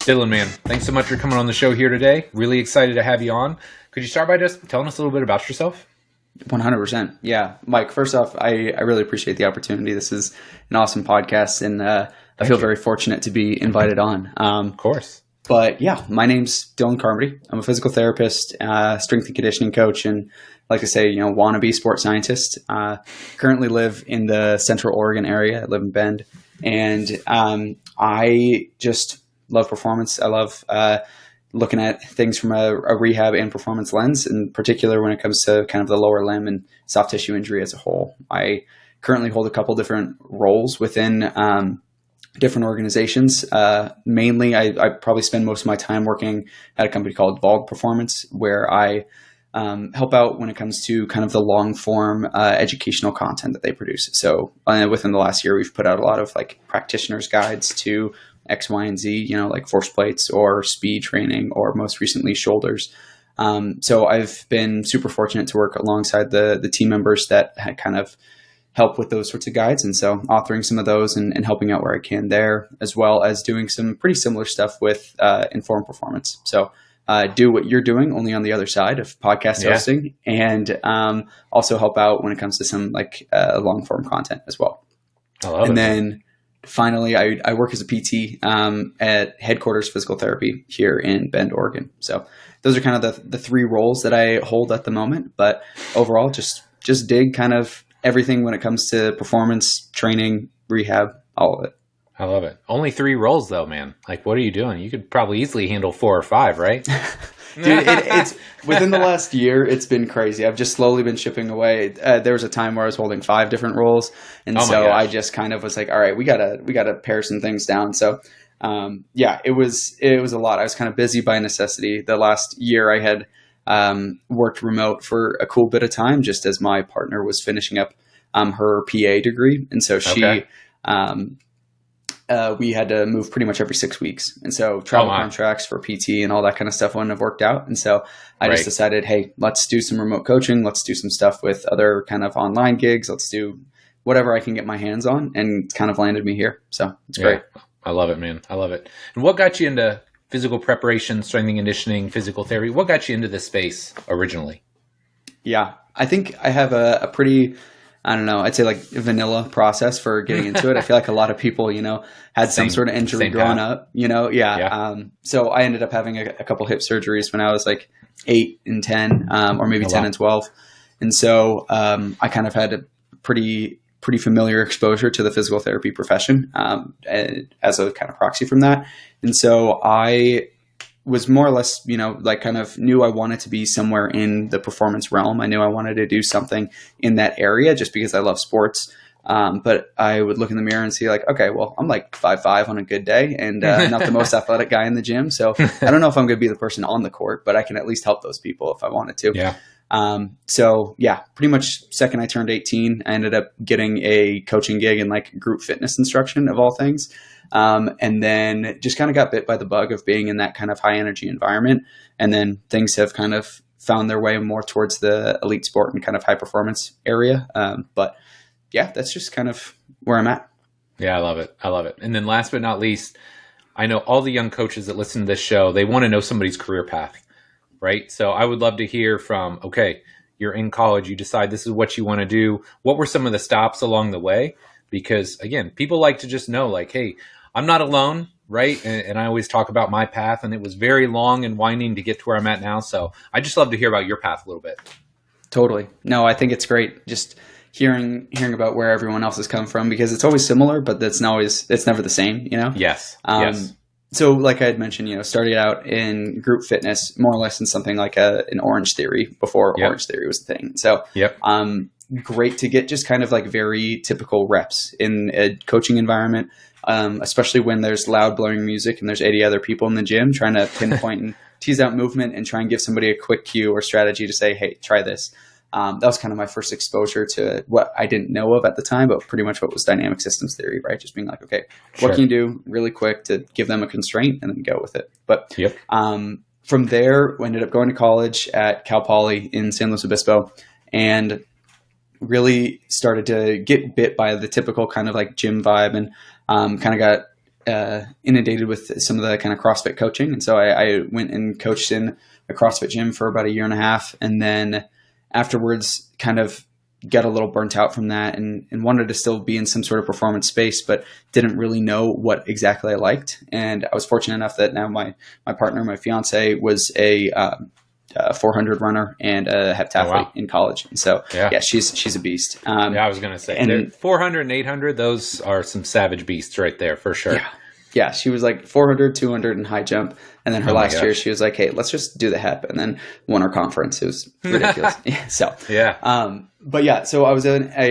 Dylan, man, thanks so much for coming on the show here today. Really excited to have you on. Could you start by just telling us a little bit about yourself? 100%. Yeah. Mike, first off, I really appreciate the opportunity. This is an awesome podcast, and I feel very fortunate to be invited on. Of course. But yeah, my name's Dylan Carmody. I'm a physical therapist, strength and conditioning coach, and like to say, wannabe sports scientist. Currently live in the Central Oregon area. I live in Bend, and I just love performance. I love looking at things from a rehab and performance lens, in particular when it comes to kind of the lower limb and soft tissue injury as a whole. I currently hold a couple different roles within different organizations. Mainly, I probably spend most of my time working at a company called Vault Performance, where I help out when it comes to kind of the long form educational content that they produce. So within the last year, we've put out a lot of like practitioners' guides to X, Y, and Z, like force plates or speed training, or most recently shoulders. So I've been super fortunate to work alongside the team members that had kind of help with those sorts of guides. And so authoring some of those and helping out where I can there, as well as doing some pretty similar stuff with informed performance. So do what you're doing, only on the other side of podcast hosting, and also help out when it comes to some like long form content as well. I love it. And then finally, I work as a PT at Headquarters Physical Therapy here in Bend, Oregon. So those are kind of the three roles that I hold at the moment. But overall, just dig kind of everything when it comes to performance, training, rehab, all of it. I love it. Only 3 roles though, man. Like, what are you doing? You could probably easily handle 4 or 5, right? Dude, it's within the last year, it's been crazy. I've just slowly been chipping away. There was a time where I was holding 5 different roles, and so I just kind of was like, all right, we gotta pare some things down. So, it was a lot. I was kind of busy by necessity. The last year, I had worked remote for a cool bit of time, just as my partner was finishing up her PA degree, and so she. We had to move pretty much every 6 weeks. And so travel contracts for PT and all that kind of stuff wouldn't have worked out. And so I just decided, hey, let's do some remote coaching. Let's do some stuff with other kind of online gigs. Let's do whatever I can get my hands on, and it's kind of landed me here. So it's great. I love it, man. I love it. And what got you into physical preparation, strength and conditioning, physical therapy? What got you into this space originally? Yeah, I think I have a pretty... I don't know, I'd say like vanilla process for getting into it. I feel like a lot of people, had some sort of injury growing up, so I ended up having a couple hip surgeries when I was like 8 and 10, or maybe 10 and 12. And so I kind of had a pretty familiar exposure to the physical therapy profession as a kind of proxy from that. And so I was more or less, like kind of knew I wanted to be somewhere in the performance realm. I knew I wanted to do something in that area just because I love sports. But I would look in the mirror and see like, okay, well, I'm like 5'5" on a good day and not the most athletic guy in the gym. So I don't know if I'm going to be the person on the court, but I can at least help those people if I wanted to. Yeah. Pretty much second I turned 18, I ended up getting a coaching gig in like group fitness instruction of all things. And then just kind of got bit by the bug of being in that kind of high energy environment. And then things have kind of found their way more towards the elite sport and kind of high performance area. But yeah, that's just kind of where I'm at. Yeah, I love it. I love it. And then last but not least, I know all the young coaches that listen to this show, they want to know somebody's career path, right? So I would love to hear from, okay, you're in college, you decide this is what you want to do. What were some of the stops along the way? Because again, people like to just know like, hey, I'm not alone, right? And I always talk about my path, and it was very long and winding to get to where I'm at now. So I just love to hear about your path a little bit. Totally. No, I think it's great just hearing about where everyone else has come from, because it's always similar, but it's never the same, Yes. Yes. So like I had mentioned, started out in group fitness, more or less in something like an Orange Theory before Orange Theory was the thing. So great to get just kind of like very typical reps in a coaching environment. Especially when there's loud blaring music and there's 80 other people in the gym trying to pinpoint and tease out movement and try and give somebody a quick cue or strategy to say, hey, try this. That was kind of my first exposure to what I didn't know of at the time, but pretty much what was dynamic systems theory, right? Just being like, okay, what can you do really quick to give them a constraint and then go with it. But from there, we ended up going to college at Cal Poly in San Luis Obispo, and really started to get bit by the typical kind of like gym vibe, and kind of got inundated with some of the kind of CrossFit coaching. And so I went and coached in a CrossFit gym for about a year and a half. And then afterwards kind of got a little burnt out from that and wanted to still be in some sort of performance space, but didn't really know what exactly I liked. And I was fortunate enough that now my partner, my fiance, was a 400 runner and a heptathlete in college. And so, she's a beast. I was going to say, and 400 and 800, those are some savage beasts right there for sure. Yeah, she was like 400, 200 and high jump. And then her last year, she was like, hey, let's just do the hep. And then won our conference. It was ridiculous. So I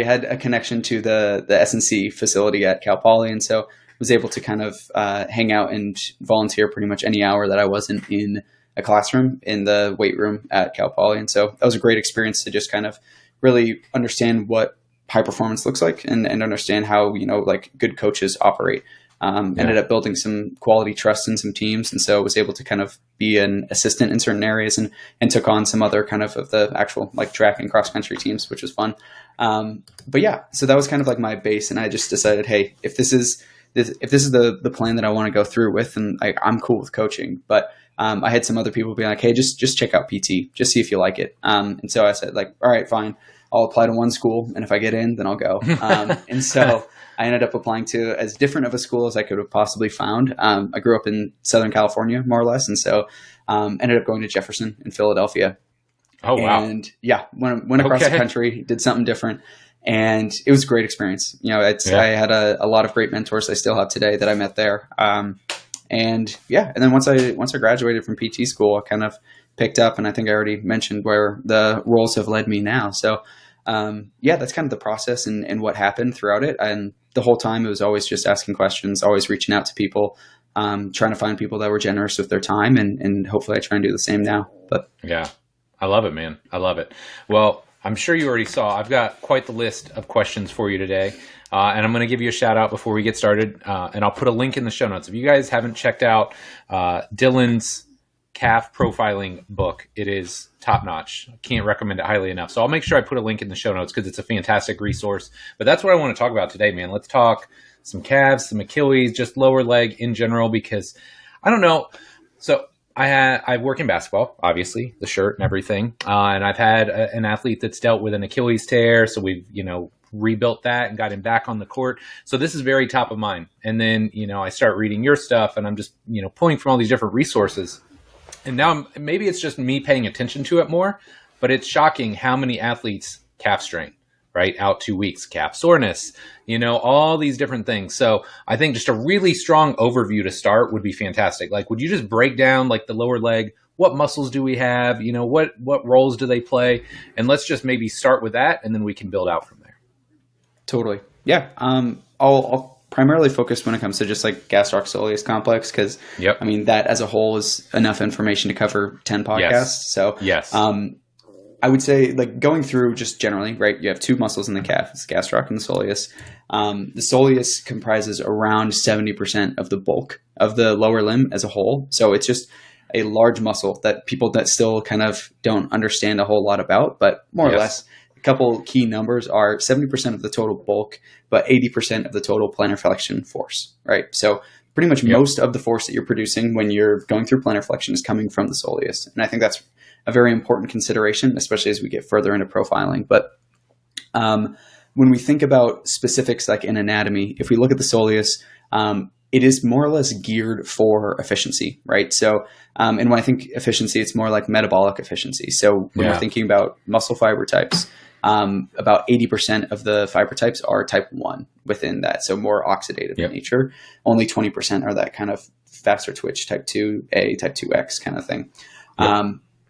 had a connection to the S&C facility at Cal Poly. And so was able to kind of hang out and volunteer pretty much any hour that I wasn't in a classroom in the weight room at Cal Poly. And so that was a great experience to just kind of really understand what high performance looks like and understand how, like good coaches operate. Ended up building some quality trust in some teams. And so was able to kind of be an assistant in certain areas and took on some other kind of the actual like track and cross country teams, which was fun. So that was kind of like my base. And I just decided, hey, if this is the plan that I want to go through with, and I'm cool with coaching, but I had some other people being like, hey, just check out PT, just see if you like it. And so I said like, all right, fine. I'll apply to one school. And if I get in, then I'll go. And so I ended up applying to as different of a school as I could have possibly found. I grew up in Southern California, more or less. And so ended up going to Jefferson in Philadelphia. Oh, wow. And went across the country, did something different. And it was a great experience. I had a lot of great mentors I still have today that I met there. And then once I graduated from PT school, I kind of picked up, and I think I already mentioned where the roles have led me now. So, that's kind of the process and what happened throughout it. And the whole time it was always just asking questions, always reaching out to people, trying to find people that were generous with their time. And hopefully I try and do the same now. But yeah, I love it, man. I love it. Well, I'm sure you already saw, I've got quite the list of questions for you today. And I'm going to give you a shout out before we get started. And I'll put a link in the show notes. If you guys haven't checked out Dylan's calf profiling book, it is top notch. I can't recommend it highly enough. So I'll make sure I put a link in the show notes because it's a fantastic resource. But that's what I want to talk about today, man. Let's talk some calves, some Achilles, just lower leg in general, because I don't know. So I work in basketball, obviously, the shirt and everything. And I've had an athlete that's dealt with an Achilles tear. So we've, rebuilt that and got him back on the court. So this is very top of mind. And then, I start reading your stuff and I'm just, pulling from all these different resources. And now maybe it's just me paying attention to it more, but it's shocking how many athletes calf strain, right? Out 2 weeks, calf soreness, all these different things. So I think just a really strong overview to start would be fantastic. Like, would you just break down like the lower leg? What muscles do we have? What roles do they play? And let's just maybe start with that, and then we can build out from there. Totally. Yeah. I'll primarily focus when it comes to just like gastroc soleus complex, because that as a whole is enough information to cover 10 podcasts. Yes. So I would say like going through just generally, right? You have two muscles in the calf, it's gastroc and the soleus. The soleus comprises around 70% of the bulk of the lower limb as a whole. So it's just a large muscle that people that still kind of don't understand a whole lot about, but more or less a couple key numbers are 70% of the total bulk, but 80% of the total plantar flexion force, right? So pretty much most of the force that you're producing when you're going through plantar flexion is coming from the soleus. And I think that's a very important consideration, especially as we get further into profiling. But when we think about specifics like in anatomy, if we look at the soleus, it is more or less geared for efficiency, right? So, and when I think efficiency, it's more like metabolic efficiency. So when we're thinking about muscle fiber types, about 80% of the fiber types are type 1 within that. So more oxidative in nature. Only 20% are that kind of faster twitch type 2A, type 2X kind of thing.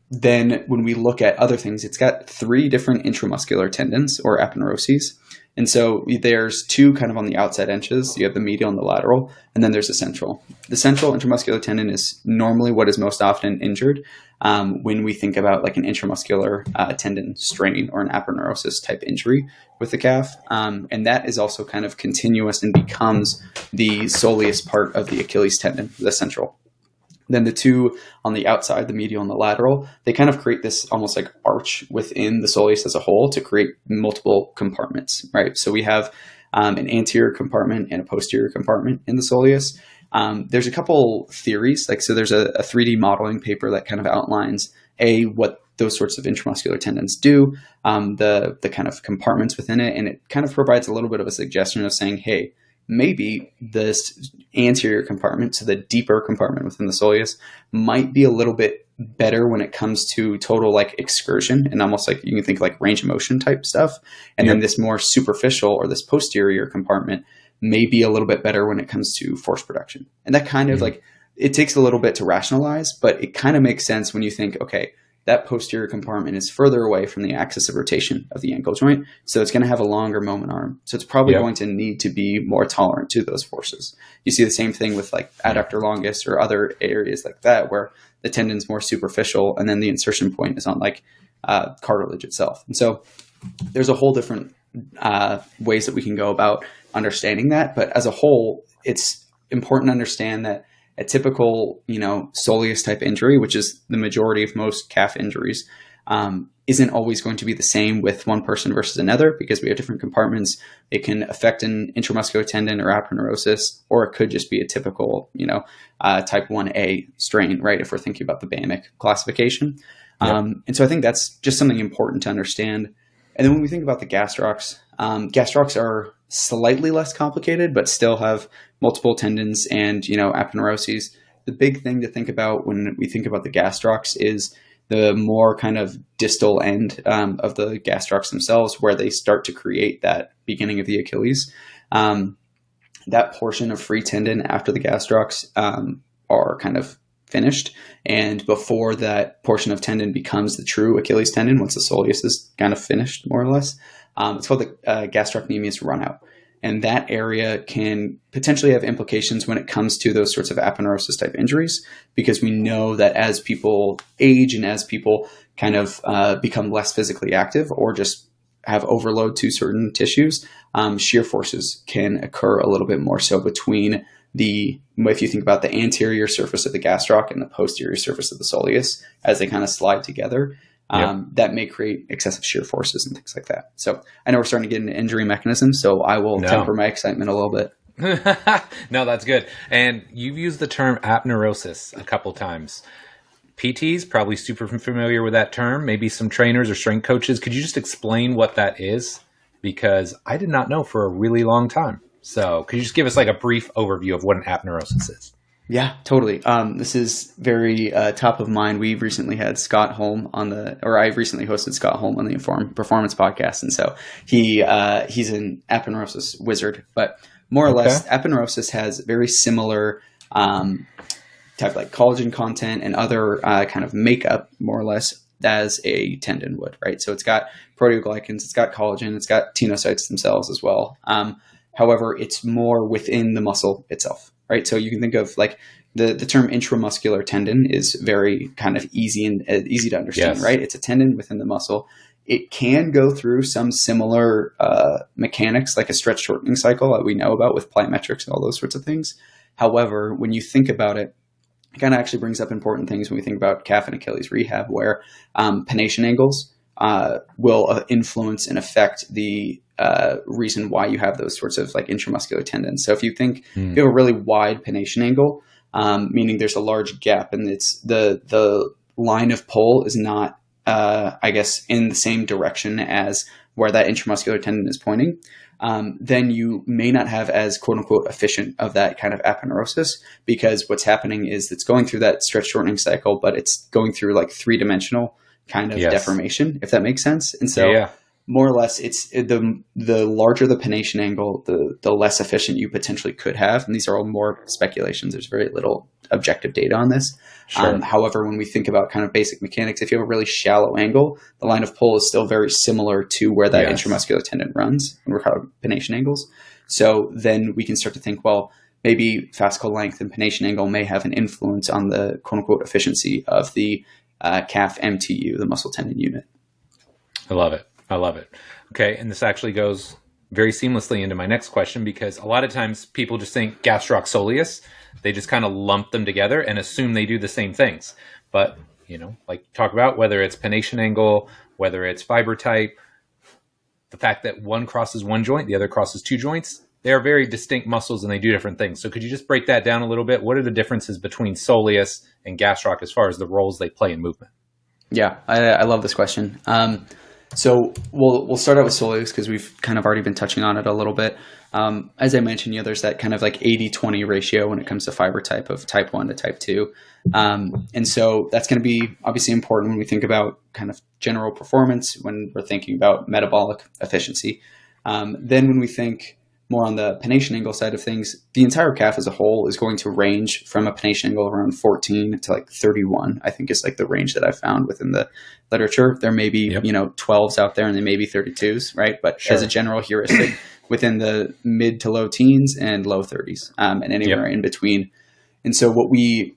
Then when we look at other things, it's got 3 different intramuscular tendons or aponeuroses. And so there's 2 kind of on the outside edges. You have the medial and the lateral, and then there's the central. The central intramuscular tendon is normally what is most often injured when we think about like an intramuscular tendon strain or an aponeurosis type injury with the calf. And that is also kind of continuous and becomes the soleus part of the Achilles tendon, the central. Then the 2 on the outside, the medial and the lateral, they kind of create this almost like arch within the soleus as a whole to create multiple compartments, right? So we have an anterior compartment and a posterior compartment in the soleus. There's a couple theories, like, so there's a 3D modeling paper that kind of outlines what those sorts of intramuscular tendons do, the kind of compartments within it, and it kind of provides a little bit of a suggestion of saying, hey, maybe this anterior compartment, so the deeper compartment within the soleus, might be a little bit better when it comes to total like excursion, and almost like you can think like range of motion type stuff. And then this more superficial or this posterior compartment may be a little bit better when it comes to force production. And that kind of like, it takes a little bit to rationalize, but it kind of makes sense when you think, okay, that posterior compartment is further away from the axis of rotation of the ankle joint. So it's going to have a longer moment arm. So it's probably going to need to be more tolerant to those forces. You see the same thing with like adductor longus or other areas like that, where the tendon's more superficial and then the insertion point is on like cartilage itself. And so there's a whole different ways that we can go about understanding that. But as a whole, it's important to understand that a typical, soleus type injury, which is the majority of most calf injuries, isn't always going to be the same with one person versus another, because we have different compartments. It can affect an intramuscular tendon or aponeurosis, or it could just be a typical, type 1A strain, right? If we're thinking about the BAMIC classification. And so I think that's just something important to understand. And then when we think about the gastrocs, gastrocs are slightly less complicated, but still have multiple tendons and, aponeuroses. The big thing to think about when we think about the gastrocs is the more kind of distal end of the gastrocs themselves, where they start to create that beginning of the Achilles. That portion of free tendon after the gastrocs are kind of finished. And before that portion of tendon becomes the true Achilles tendon, once the soleus is kind of finished, more or less, it's called the gastrocnemius runout. And that area can potentially have implications when it comes to those sorts of aponeurosis type injuries, because we know that as people age and as people kind of become less physically active or just have overload to certain tissues, shear forces can occur a little bit more so between if you think about the anterior surface of the gastroc and the posterior surface of the soleus, as they kind of slide together. That may create excessive shear forces and things like that. So I know we're starting to get into injury mechanisms, so I will temper my excitement a little bit. No, that's good. And you've used the term aponeurosis a couple times. PTs probably super familiar with that term, maybe some trainers or strength coaches. Could you just explain what that is? Because I did not know for a really long time. So could you just give us like a brief overview of what an aponeurosis is? Yeah, totally. This is very top of mind. We recently had Scott Holm I recently hosted Scott Holm on the Informed Performance podcast. And so he's an aponeurosis wizard, but more or less aponeurosis has very similar type like collagen content and other kind of makeup, more or less, as a tendon would, right? So it's got proteoglycans, it's got collagen, it's got tenocytes themselves as well. However, it's more within the muscle itself, right? So you can think of like the term intramuscular tendon is very kind of easy to understand, right? It's a tendon within the muscle. It can go through some similar mechanics, like a stretch shortening cycle that we know about with plyometrics and all those sorts of things. However, when you think about it, it kind of actually brings up important things when we think about calf and Achilles rehab, where pennation angles will influence and affect the reason why you have those sorts of like intramuscular tendons. So if you think you have a really wide pennation angle, meaning there's a large gap and it's the line of pull is not, in the same direction as where that intramuscular tendon is pointing, then you may not have as quote unquote efficient of that kind of aponeurosis, because what's happening is it's going through that stretch shortening cycle, but it's going through like 3-dimensional kind of deformation, if that makes sense. And so more or less, it's the larger the pennation angle, the less efficient you potentially could have. And these are all more speculations. There's very little objective data on this. Sure. However, when we think about kind of basic mechanics, if you have a really shallow angle, the line of pull is still very similar to where that intramuscular tendon runs when we're calling pennation angles. So then we can start to think, well, maybe fascicle length and pennation angle may have an influence on the quote unquote efficiency of the calf MTU, the muscle tendon unit. I love it. Okay. And this actually goes very seamlessly into my next question, because a lot of times people just think gastroc soleus. They just kind of lump them together and assume they do the same things. But, like talk about whether it's pennation angle, whether it's fiber type, the fact that one crosses one joint, the other crosses two joints, they are very distinct muscles and they do different things. So could you just break that down a little bit? What are the differences between soleus and gastroc as far as the roles they play in movement? Yeah, I love this question. So we'll start out with soleus because we've kind of already been touching on it a little bit. As I mentioned, there's that kind of like 80-20 ratio when it comes to fiber type of type 1 to type 2. And so that's going to be obviously important when we think about kind of general performance, when we're thinking about metabolic efficiency. Then when we think more on the pennation angle side of things, the entire calf as a whole is going to range from a pennation angle around 14 to like 31, I think is like the range that I found within the literature. There may be, 12s out there and there may be 32s, right? But as a general heuristic, within the mid to low teens and low 30s, and anywhere in between. And so what we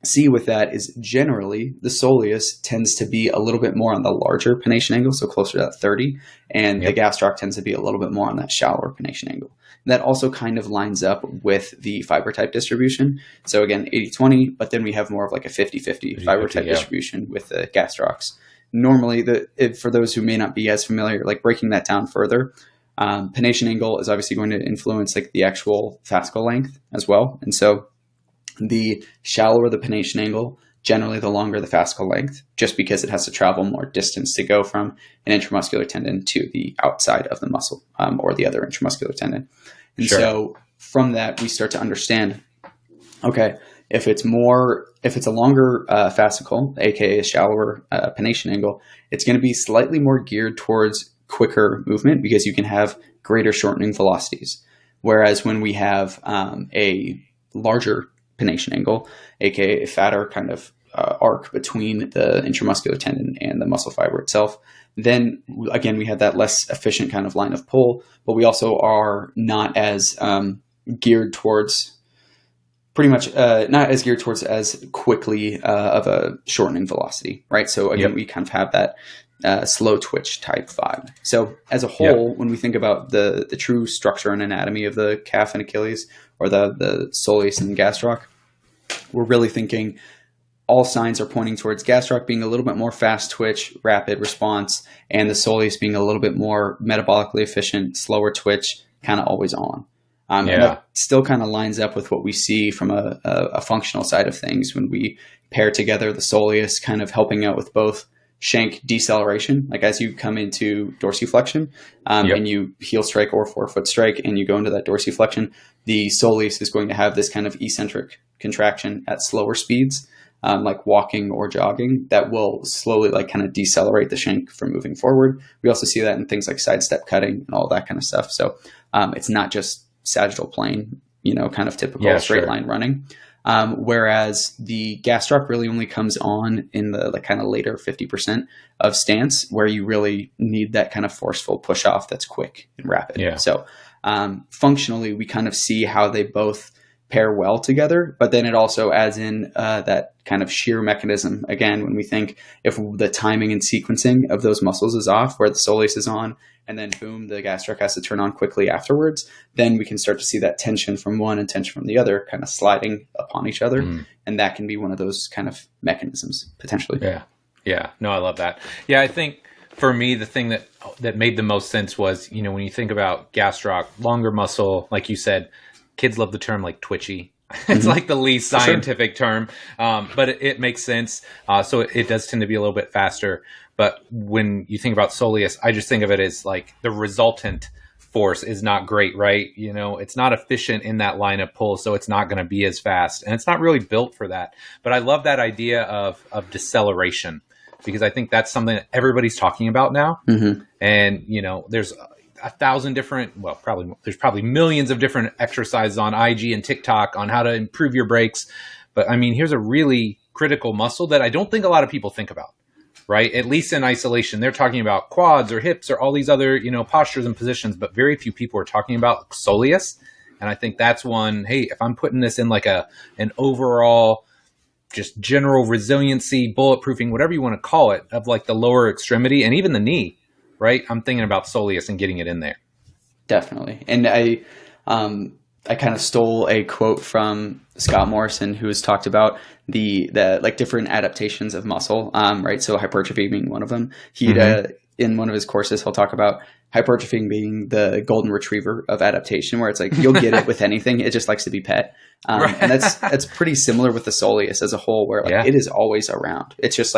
see with that is generally the soleus tends to be a little bit more on the larger pennation angle, so closer to that 30, and the gastroc tends to be a little bit more on that shallower pennation angle. And that also kind of lines up with the fiber type distribution. So again, 80-20, but then we have more of like a 50-50 fiber type distribution with the gastrocs. Normally, for those who may not be as familiar, like breaking that down further, pennation angle is obviously going to influence like the actual fascicle length as well. And so the shallower the pennation angle, generally the longer the fascicle length, just because it has to travel more distance to go from an intramuscular tendon to the outside of the muscle, or the other intramuscular tendon. And so from that, we start to understand, okay, if it's a longer fascicle, aka a shallower pennation angle, it's going to be slightly more geared towards quicker movement because you can have greater shortening velocities. Whereas when we have a larger pennation angle, aka a fatter kind of arc between the intramuscular tendon and the muscle fiber itself, then again, we have that less efficient kind of line of pull, but we also are not as geared towards as quickly of a shortening velocity, right? So again, we kind of have that slow twitch type vibe. So as a whole, when we think about the true structure and anatomy of the calf and Achilles, or the soleus and gastroc, we're really thinking all signs are pointing towards gastroc being a little bit more fast twitch, rapid response, and the soleus being a little bit more metabolically efficient, slower twitch, kind of always on. And that still kind of lines up with what we see from a functional side of things when we pair together the soleus kind of helping out with both shank deceleration, like as you come into dorsiflexion and you heel strike or forefoot strike and you go into that dorsiflexion, the soleus is going to have this kind of eccentric contraction at slower speeds, like walking or jogging, that will slowly like kind of decelerate the shank from moving forward. We also see that in things like sidestep cutting and all that kind of stuff. So it's not just sagittal plane, kind of typical straight line running. Whereas the gastroc really only comes on in the like kind of later 50% of stance, where you really need that kind of forceful push off that's quick and rapid. So functionally, we kind of see how they both pair well together, but then it also adds in that kind of shear mechanism. Again, when we think if the timing and sequencing of those muscles is off, where the soleus is on, and then boom, the gastroc has to turn on quickly afterwards, then we can start to see that tension from one and tension from the other kind of sliding upon each other. And that can be one of those kind of mechanisms potentially. Yeah. No, I love that. Yeah. I think for me, the thing that made the most sense was, when you think about gastroc, longer muscle, like you said, kids love the term like twitchy. It's like the least scientific term, but it makes sense. So it does tend to be a little bit faster. But when you think about soleus, I just think of it as like the resultant force is not great, right? It's not efficient in that line of pull, so it's not going to be as fast. And it's not really built for that. But I love that idea of deceleration, because I think that's something that everybody's talking about now. And, there's 1,000 different, there's probably millions of different exercises on IG and TikTok on how to improve your breaks. But I mean, here's a really critical muscle that I don't think a lot of people think about, right? At least in isolation. They're talking about quads or hips or all these other, postures and positions, but very few people are talking about soleus. And I think that's one, hey, if I'm putting this in like an overall just general resiliency, bulletproofing, whatever you want to call it, of like the lower extremity and even the knee, right? I'm thinking about soleus and getting it in there. Definitely. And I kind of stole a quote from Scott Morrison, who has talked about the like different adaptations of muscle, right? So hypertrophy being one of them. He'd in one of his courses, he'll talk about hypertrophy being the golden retriever of adaptation, where it's like you'll get it with anything. It just likes to be pet. Right. And that's pretty similar with the soleus as a whole, where like it is always around. It's just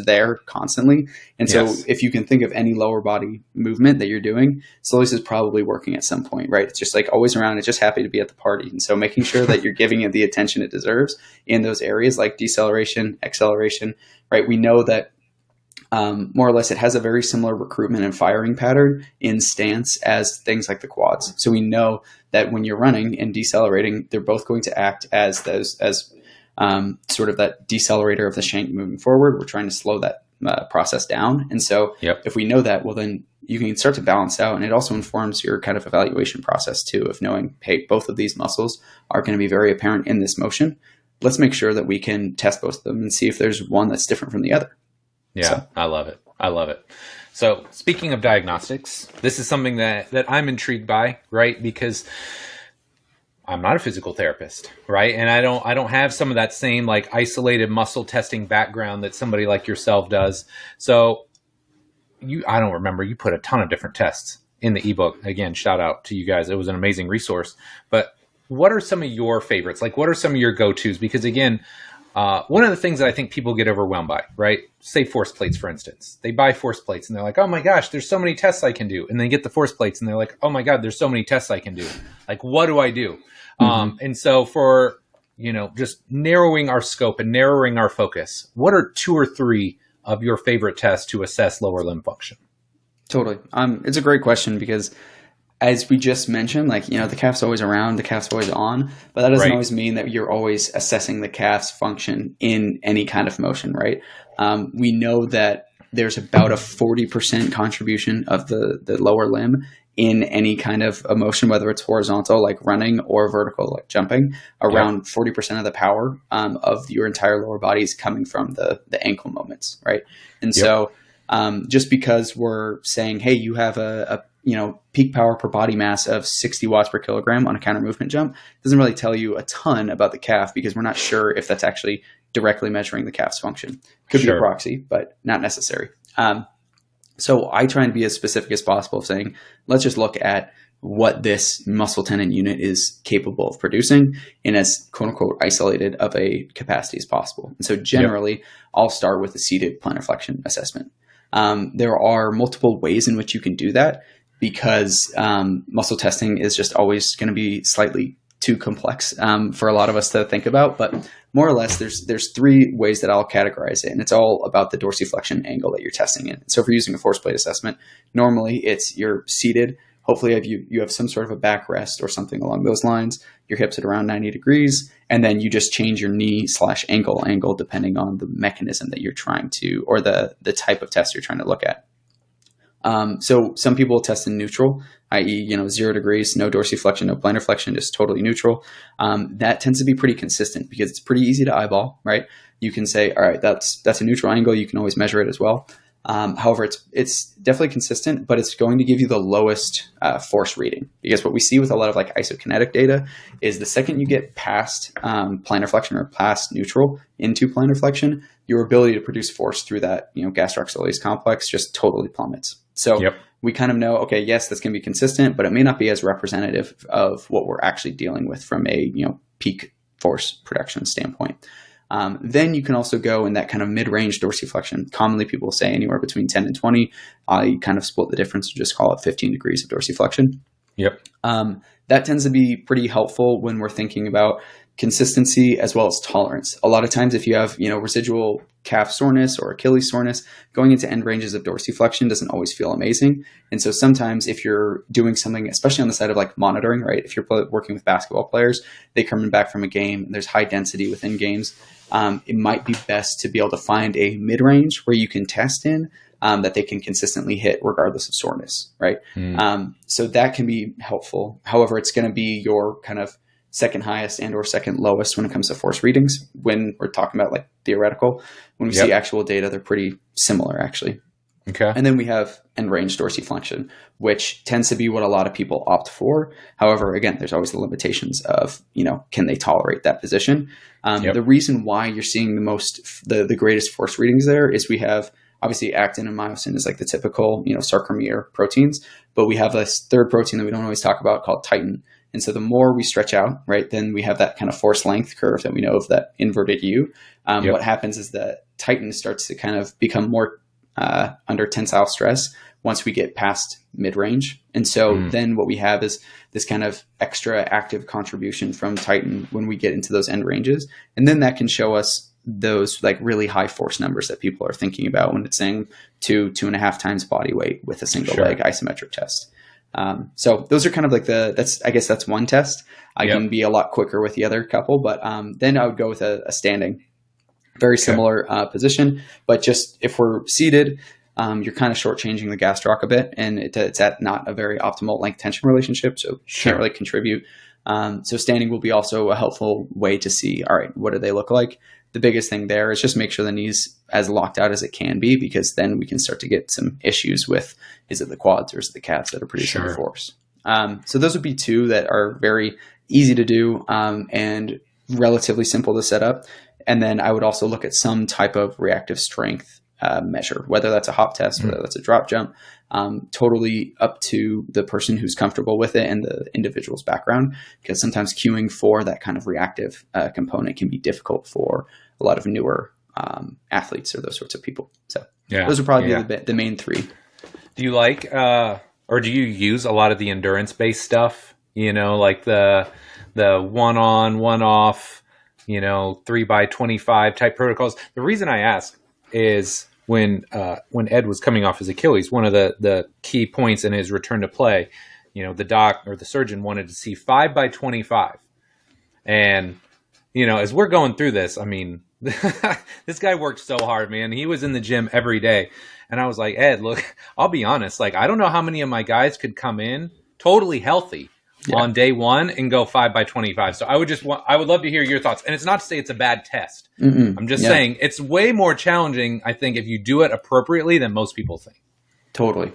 there constantly. And so if you can think of any lower body movement that you're doing, soleus is probably working at some point, right? It's just like always around. It's just happy to be at the party. And so making sure that you're giving it the attention it deserves in those areas like deceleration, acceleration, right? We know that more or less, it has a very similar recruitment and firing pattern in stance as things like the quads. So we know that when you're running and decelerating, they're both going to act as sort of that decelerator of the shank moving forward. We're trying to slow that process down. And so if we know that, well, then you can start to balance out. And it also informs your kind of evaluation process too, of knowing, hey, both of these muscles are going to be very apparent in this motion. Let's make sure that we can test both of them and see if there's one that's different from the other. Yeah, so. I love it. So speaking of diagnostics, this is something that I'm intrigued by, right? Because I'm not a physical therapist, right? And I don't have some of that same like isolated muscle testing background that somebody like yourself does. So I don't remember, you put a ton of different tests in the ebook. Again, shout out to you guys. It was an amazing resource. But what are some of your favorites? Like, what are some of your go-tos? Because again, one of the things that I think people get overwhelmed by, right? Say force plates, for instance. They buy force plates and they're like, oh my gosh, there's so many tests I can do. And they get the force plates and they're like, oh my God, there's so many tests I can do. Like, what do I do? And so for, just narrowing our scope and narrowing our focus, what are 2 or 3 of your favorite tests to assess lower limb function? Totally. It's a great question because as we just mentioned, like, the calf's always around, the calf's always on, but that doesn't always mean that you're always assessing the calf's function in any kind of motion, right? We know that there's about a 40% contribution of the lower limb in any kind of a motion, whether it's horizontal, like running, or vertical, like jumping. Around 40% of the power of your entire lower body is coming from the ankle movements, right? And so just because we're saying, hey, you have a peak power per body mass of 60 watts per kilogram on a counter movement jump, doesn't really tell you a ton about the calf, because we're not sure if that's actually directly measuring the calf's function. Could be a proxy, but not necessary. So I try and be as specific as possible of saying, let's just look at what this muscle tendon unit is capable of producing in as quote unquote isolated of a capacity as possible. And so generally I'll start with a seated plantar flexion assessment. There are multiple ways in which you can do that, because muscle testing is just always going to be slightly too complex for a lot of us to think about. But more or less, there's 3 ways that I'll categorize it, and it's all about the dorsiflexion angle that you're testing in. So if you're using a force plate assessment, normally you're seated. Hopefully you have some sort of a backrest or something along those lines. Your hips at around 90 degrees, and then you just change your knee/ankle angle depending on the mechanism that you're trying to, or the type of test you're trying to look at. So some people test in neutral, i.e., 0 degrees, no dorsiflexion, no plantar flexion, just totally neutral. That tends to be pretty consistent because it's pretty easy to eyeball, right? You can say, all right, that's a neutral angle. You can always measure it as well. However, it's definitely consistent, but it's going to give you the lowest force reading, because what we see with a lot of like isokinetic data is the second you get past plantar flexion or past neutral into plantar flexion, your ability to produce force through that gastroc soleus complex just totally plummets. So we kind of know, okay, yes, that's going to be consistent, but it may not be as representative of what we're actually dealing with from a peak force production standpoint. Then you can also go in that kind of mid-range dorsiflexion. Commonly people say anywhere between 10 and 20. I kind of split the difference and just call it 15 degrees of dorsiflexion. That tends to be pretty helpful when we're thinking about consistency as well as tolerance. A lot of times if you have, residual calf soreness or Achilles soreness, going into end ranges of dorsiflexion doesn't always feel amazing. And so sometimes if you're doing something, especially on the side of like monitoring, right? If you're working with basketball players, they coming back from a game and there's high density within games. It might be best to be able to find a mid-range where you can test in that they can consistently hit regardless of soreness, right? So that can be helpful. However, it's going to be your kind of second highest and or second lowest when it comes to force readings. When we're talking about like theoretical, when we see actual data, they're pretty similar actually. Okay. And then we have end range dorsiflexion, which tends to be what a lot of people opt for. However, again, there's always the limitations of, can they tolerate that position? The reason why you're seeing the greatest force readings there is we have obviously actin and myosin is like the typical, sarcomere proteins, but we have this third protein that we don't always talk about called titin. And so the more we stretch out, right, then we have that kind of force length curve that we know of, that inverted U. What happens is that titin starts to kind of become more under tensile stress once we get past mid-range. And so then what we have is this kind of extra active contribution from titin when we get into those end ranges. And then that can show us those like really high force numbers that people are thinking about when it's saying 2.5 times body weight with a single leg isometric test. So those are kind of like I guess that's one test. I can be a lot quicker with the other couple, but then I would go with a standing, very similar position, but just if we're seated, you're kind of shortchanging the gastroc a bit, and it's at not a very optimal length tension relationship, so can't really contribute. So standing will be also a helpful way to see, all right, what do they look like? The biggest thing there is just make sure the knee's as locked out as it can be, because then we can start to get some issues with, is it the quads or is it the calves that are producing the force? So those would be two that are very easy to do and relatively simple to set up. And then I would also look at some type of reactive strength measure, whether that's a hop test, whether that's a drop jump, totally up to the person who's comfortable with it and the individual's background, because sometimes cueing for that kind of reactive component can be difficult for a lot of newer athletes or those sorts of people. So those would probably be the main three. Do you like, or do you use a lot of the endurance based stuff, like the 1 on, 1 off, 3x25 type protocols? The reason I ask is when Ed was coming off his Achilles, one of the key points in his return to play, the doc or the surgeon wanted to see 5x25. And, as we're going through this, I mean, this guy worked so hard, man. He was in the gym every day. And I was like, Ed, look, I'll be honest. Like, I don't know how many of my guys could come in totally healthy on day one and go 5x25. So I would love to hear your thoughts. And it's not to say it's a bad test. I'm just saying it's way more challenging, I think, if you do it appropriately than most people think. Totally.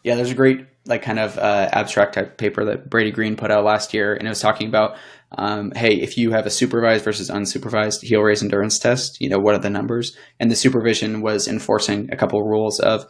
There's a great kind of abstract type paper that Brady Green put out last year, and it was talking about, hey, if you have a supervised versus unsupervised heel raise endurance test, what are the numbers? And the supervision was enforcing a couple of rules of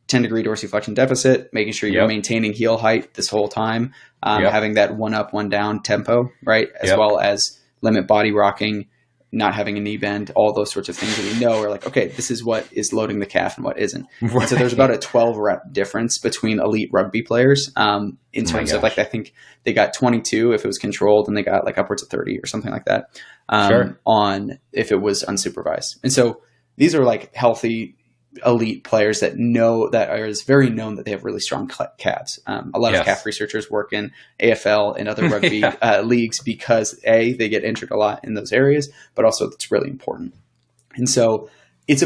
10-degree dorsiflexion deficit, making sure you're maintaining heel height this whole time, having that 1 up, 1 down tempo, right? As well as limit body rocking, not having a knee bend, all those sorts of things that we know are like, okay, this is what is loading the calf and what isn't. Right. And so there's about a 12 rep difference between elite rugby players in terms of I think they got 22 if it was controlled, and they got like upwards of 30 or something like that on if it was unsupervised. And so these are like healthy elite players that is very known that they have really strong calves. A lot of calf researchers work in AFL and other rugby leagues because they get injured a lot in those areas, but also it's really important. And so it's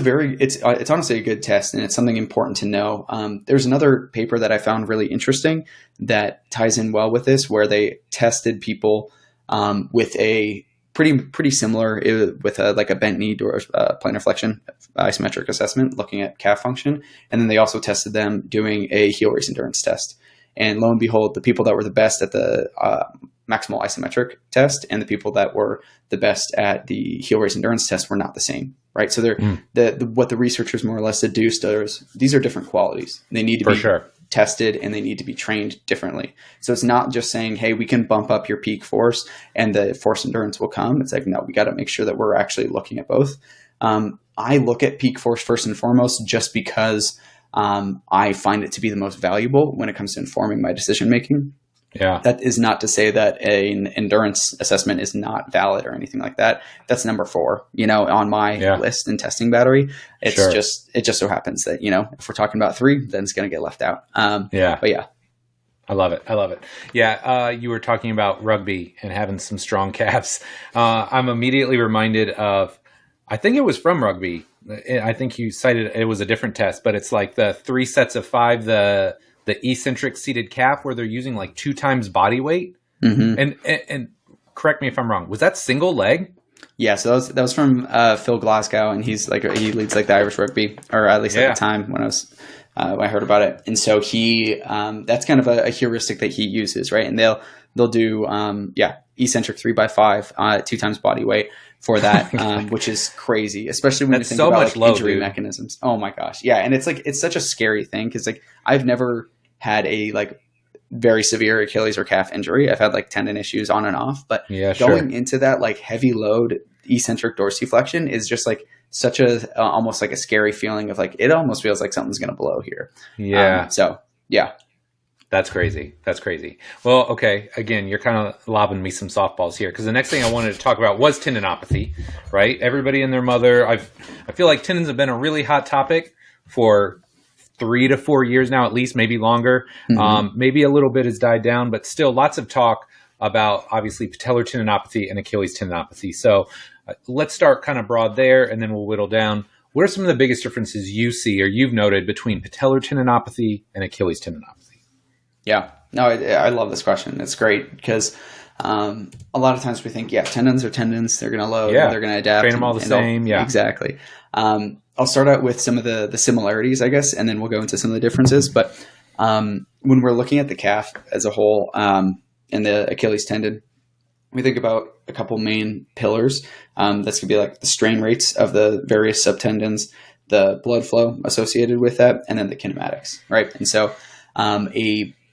honestly a good test, and it's something important to know. There's another paper that I found really interesting that ties in well with this, where they tested people with a pretty similar with a bent knee or plantar flexion isometric assessment, looking at calf function. And then they also tested them doing a heel raise endurance test. And lo and behold, the people that were the best at the maximal isometric test and the people that were the best at the heel raise endurance test were not the same, right? So what the researchers more or less deduced is these are different qualities. They need to be tested, and they need to be trained differently. So it's not just saying, hey, we can bump up your peak force and the force endurance will come. It's like, no, we got to make sure that we're actually looking at both. I look at peak force first and foremost just because I find it to be the most valuable when it comes to informing my decision making. Yeah. That is not to say that an endurance assessment is not valid or anything like that. That's number 4, on my list in testing battery. It just so happens that, if we're talking about 3, then it's going to get left out. But yeah. I love it. Yeah. You were talking about rugby and having some strong calves. I'm immediately reminded of, I think it was from rugby. I think you cited, it was a different test, but it's like the 3 sets of 5, the eccentric seated calf, where they're using like 2 times body weight. Mm-hmm. And correct me if I'm wrong. Was that single leg? Yeah. So that was from Phil Glasgow, and he leads like the Irish rugby, or at least at the time when I heard about it. And so he that's kind of a heuristic that he uses, right? And they'll they'll do, eccentric 3x5, 2 times body weight for that, which is crazy, especially when That's you think so about much like load, injury dude. mechanisms. Oh my gosh. Yeah. And it's such a scary thing because like I've never had a like very severe Achilles or calf injury. I've had like tendon issues on and off, but Yeah, going sure. into that like heavy load eccentric dorsiflexion is just like such a almost like a scary feeling of like it almost feels like something's going to blow here. Yeah. So yeah. That's crazy. That's crazy. Well, okay. Again, you're kind of lobbing me some softballs here because the next thing I wanted to talk about was tendinopathy, right? Everybody and their mother. I feel like tendons have been a really hot topic for 3 to 4 years now, at least, maybe longer. Mm-hmm. Maybe a little bit has died down, but still lots of talk about obviously patellar tendinopathy and Achilles tendinopathy. So let's start kind of broad there, and then we'll whittle down. What are some of the biggest differences you see or you've noted between patellar tendinopathy and Achilles tendinopathy? Yeah, no, I love this question. It's great because a lot of times we think, tendons are tendons. They're going to load. Yeah. They're going to adapt. Train them all the same. Yeah, exactly. I'll start out with some of the similarities, I guess, and then we'll go into some of the differences. But when we're looking at the calf as a whole and the Achilles tendon, we think about a couple main pillars. That's going to be like the strain rates of the various subtendons, the blood flow associated with that, and then the kinematics, right? And so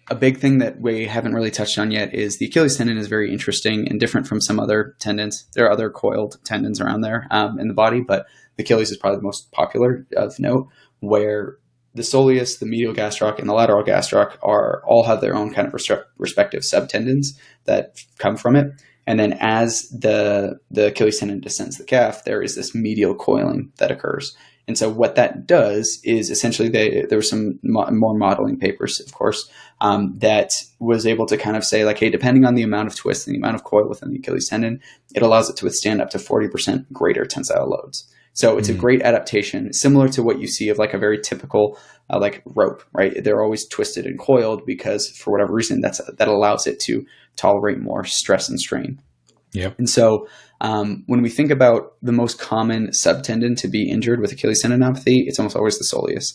a big thing that we haven't really touched on yet is the Achilles tendon is very interesting and different from some other tendons. There are other coiled tendons around there in the body, but the Achilles is probably the most popular of note, where the soleus, the medial gastroc, and the lateral gastroc all have their own kind of respective subtendons that come from it. And then as the Achilles tendon descends the calf, there is this medial coiling that occurs. And so what that does is essentially there were some more modeling papers, of course, that was able to kind of say like, hey, depending on the amount of twist and the amount of coil within the Achilles tendon, it allows it to withstand up to 40% greater tensile loads. So it's a great adaptation, similar to what you see of like a very typical like rope, right? They're always twisted and coiled because for whatever reason that allows it to tolerate more stress and strain. Yep. And so when we think about the most common subtendon to be injured with Achilles tendinopathy, it's almost always the soleus.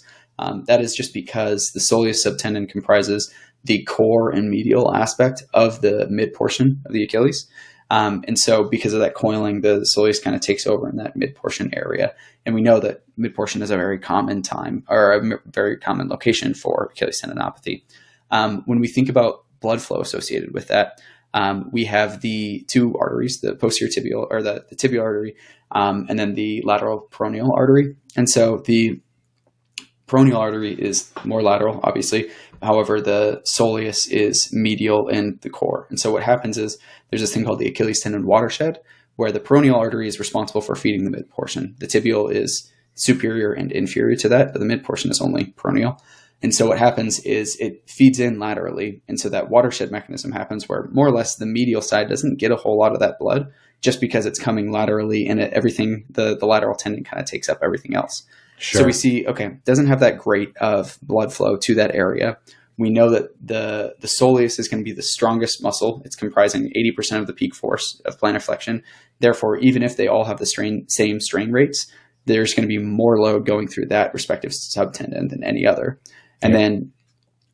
That is just because the soleus subtendon comprises the core and medial aspect of the mid portion of the Achilles. And so because of that coiling, the soleus kind of takes over in that mid portion area. And we know that mid portion is a very common time or a very common location for Achilles tendinopathy. When we think about blood flow associated with that, we have the two arteries, the posterior tibial or the tibial artery, and then the lateral peroneal artery. And so the peroneal artery is more lateral, obviously. However, the soleus is medial in the core. And so what happens is there's this thing called the Achilles tendon watershed, where the peroneal artery is responsible for feeding the mid portion. The tibial is superior and inferior to that, but the mid portion is only peroneal. And so what happens is it feeds in laterally. And so that watershed mechanism happens where more or less the medial side doesn't get a whole lot of that blood just because it's coming laterally and everything, the lateral tendon kind of takes up everything else. Sure. So we see, okay, doesn't have that great of blood flow to that area. We know that the soleus is going to be the strongest muscle. It's comprising 80% of the peak force of plantar flexion. Therefore, even if they all have the same strain rates, there's going to be more load going through that respective subtendon than any other. And then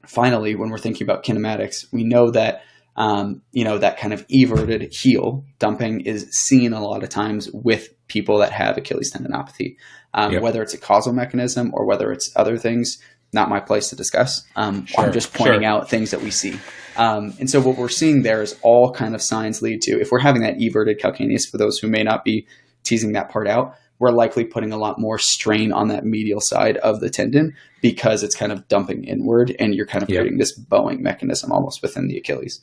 finally, when we're thinking about kinematics, we know that, that kind of everted heel dumping is seen a lot of times with people that have Achilles tendinopathy, whether it's a causal mechanism or whether it's other things, not my place to discuss. I'm just pointing out things that we see. And so what we're seeing there is all kind of signs lead to, if we're having that everted calcaneus, for those who may not be teasing that part out, we're likely putting a lot more strain on that medial side of the tendon because it's kind of dumping inward and you're kind of creating this bowing mechanism almost within the Achilles.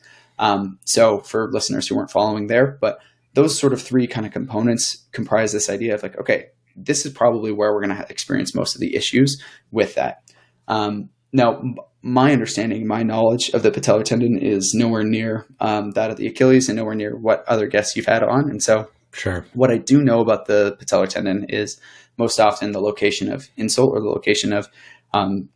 So for listeners who weren't following there, but those sort of three kind of components comprise this idea of like, okay, this is probably where we're going to experience most of the issues with that. Now, my understanding, my knowledge of the patellar tendon is nowhere near that of the Achilles and nowhere near what other guests you've had on. And so what I do know about the patellar tendon is most often the location of insult or the location of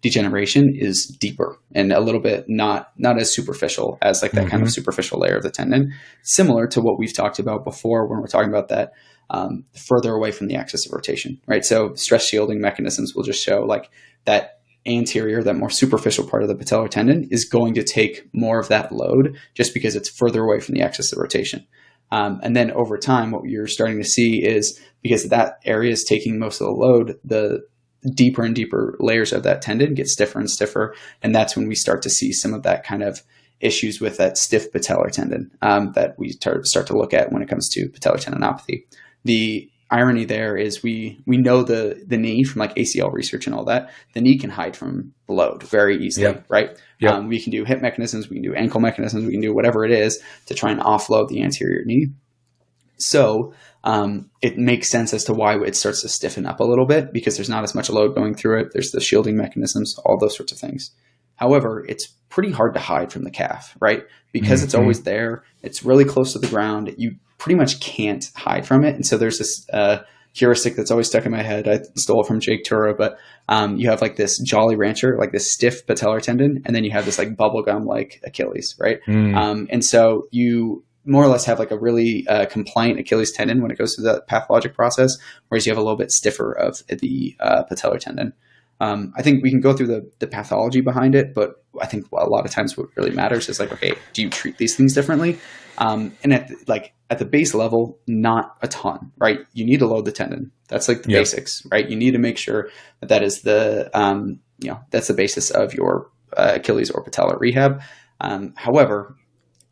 degeneration is deeper and a little bit not as superficial as like that kind of superficial layer of the tendon, similar to what we've talked about before when we're talking about that further away from the axis of rotation, right? So stress shielding mechanisms will just show like that anterior, that more superficial part of the patellar tendon, is going to take more of that load just because it's further away from the axis of rotation. And then over time, what you're starting to see is, because that area is taking most of the load, the deeper and deeper layers of that tendon get stiffer and stiffer. And that's when we start to see some of that kind of issues with that stiff patellar tendon that we start to look at when it comes to patellar tendinopathy. The irony there is we know the knee from like ACL research and all that. The knee can hide from load very easily, right? Yep. We can do hip mechanisms, we can do ankle mechanisms, we can do whatever it is to try and offload the anterior knee. So it makes sense as to why it starts to stiffen up a little bit, because there's not as much load going through it. There's the shielding mechanisms, all those sorts of things. However, it's pretty hard to hide from the calf, right? Because it's always there. It's really close to the ground. You pretty much can't hide from it. And so there's this heuristic that's always stuck in my head. I stole it from Jake Tura, but you have like this Jolly Rancher, like this stiff patellar tendon, and then you have this like bubblegum like Achilles, right? And so you more or less have like a really compliant Achilles tendon when it goes through the pathologic process, whereas you have a little bit stiffer of the patellar tendon. I think we can go through the pathology behind it, but I think a lot of times what really matters is like, okay, do you treat these things differently? And at the base level, not a ton, right? You need to load the tendon. That's like the basics, right? You need to make sure that is the, that's the basis of your Achilles or patellar rehab. However,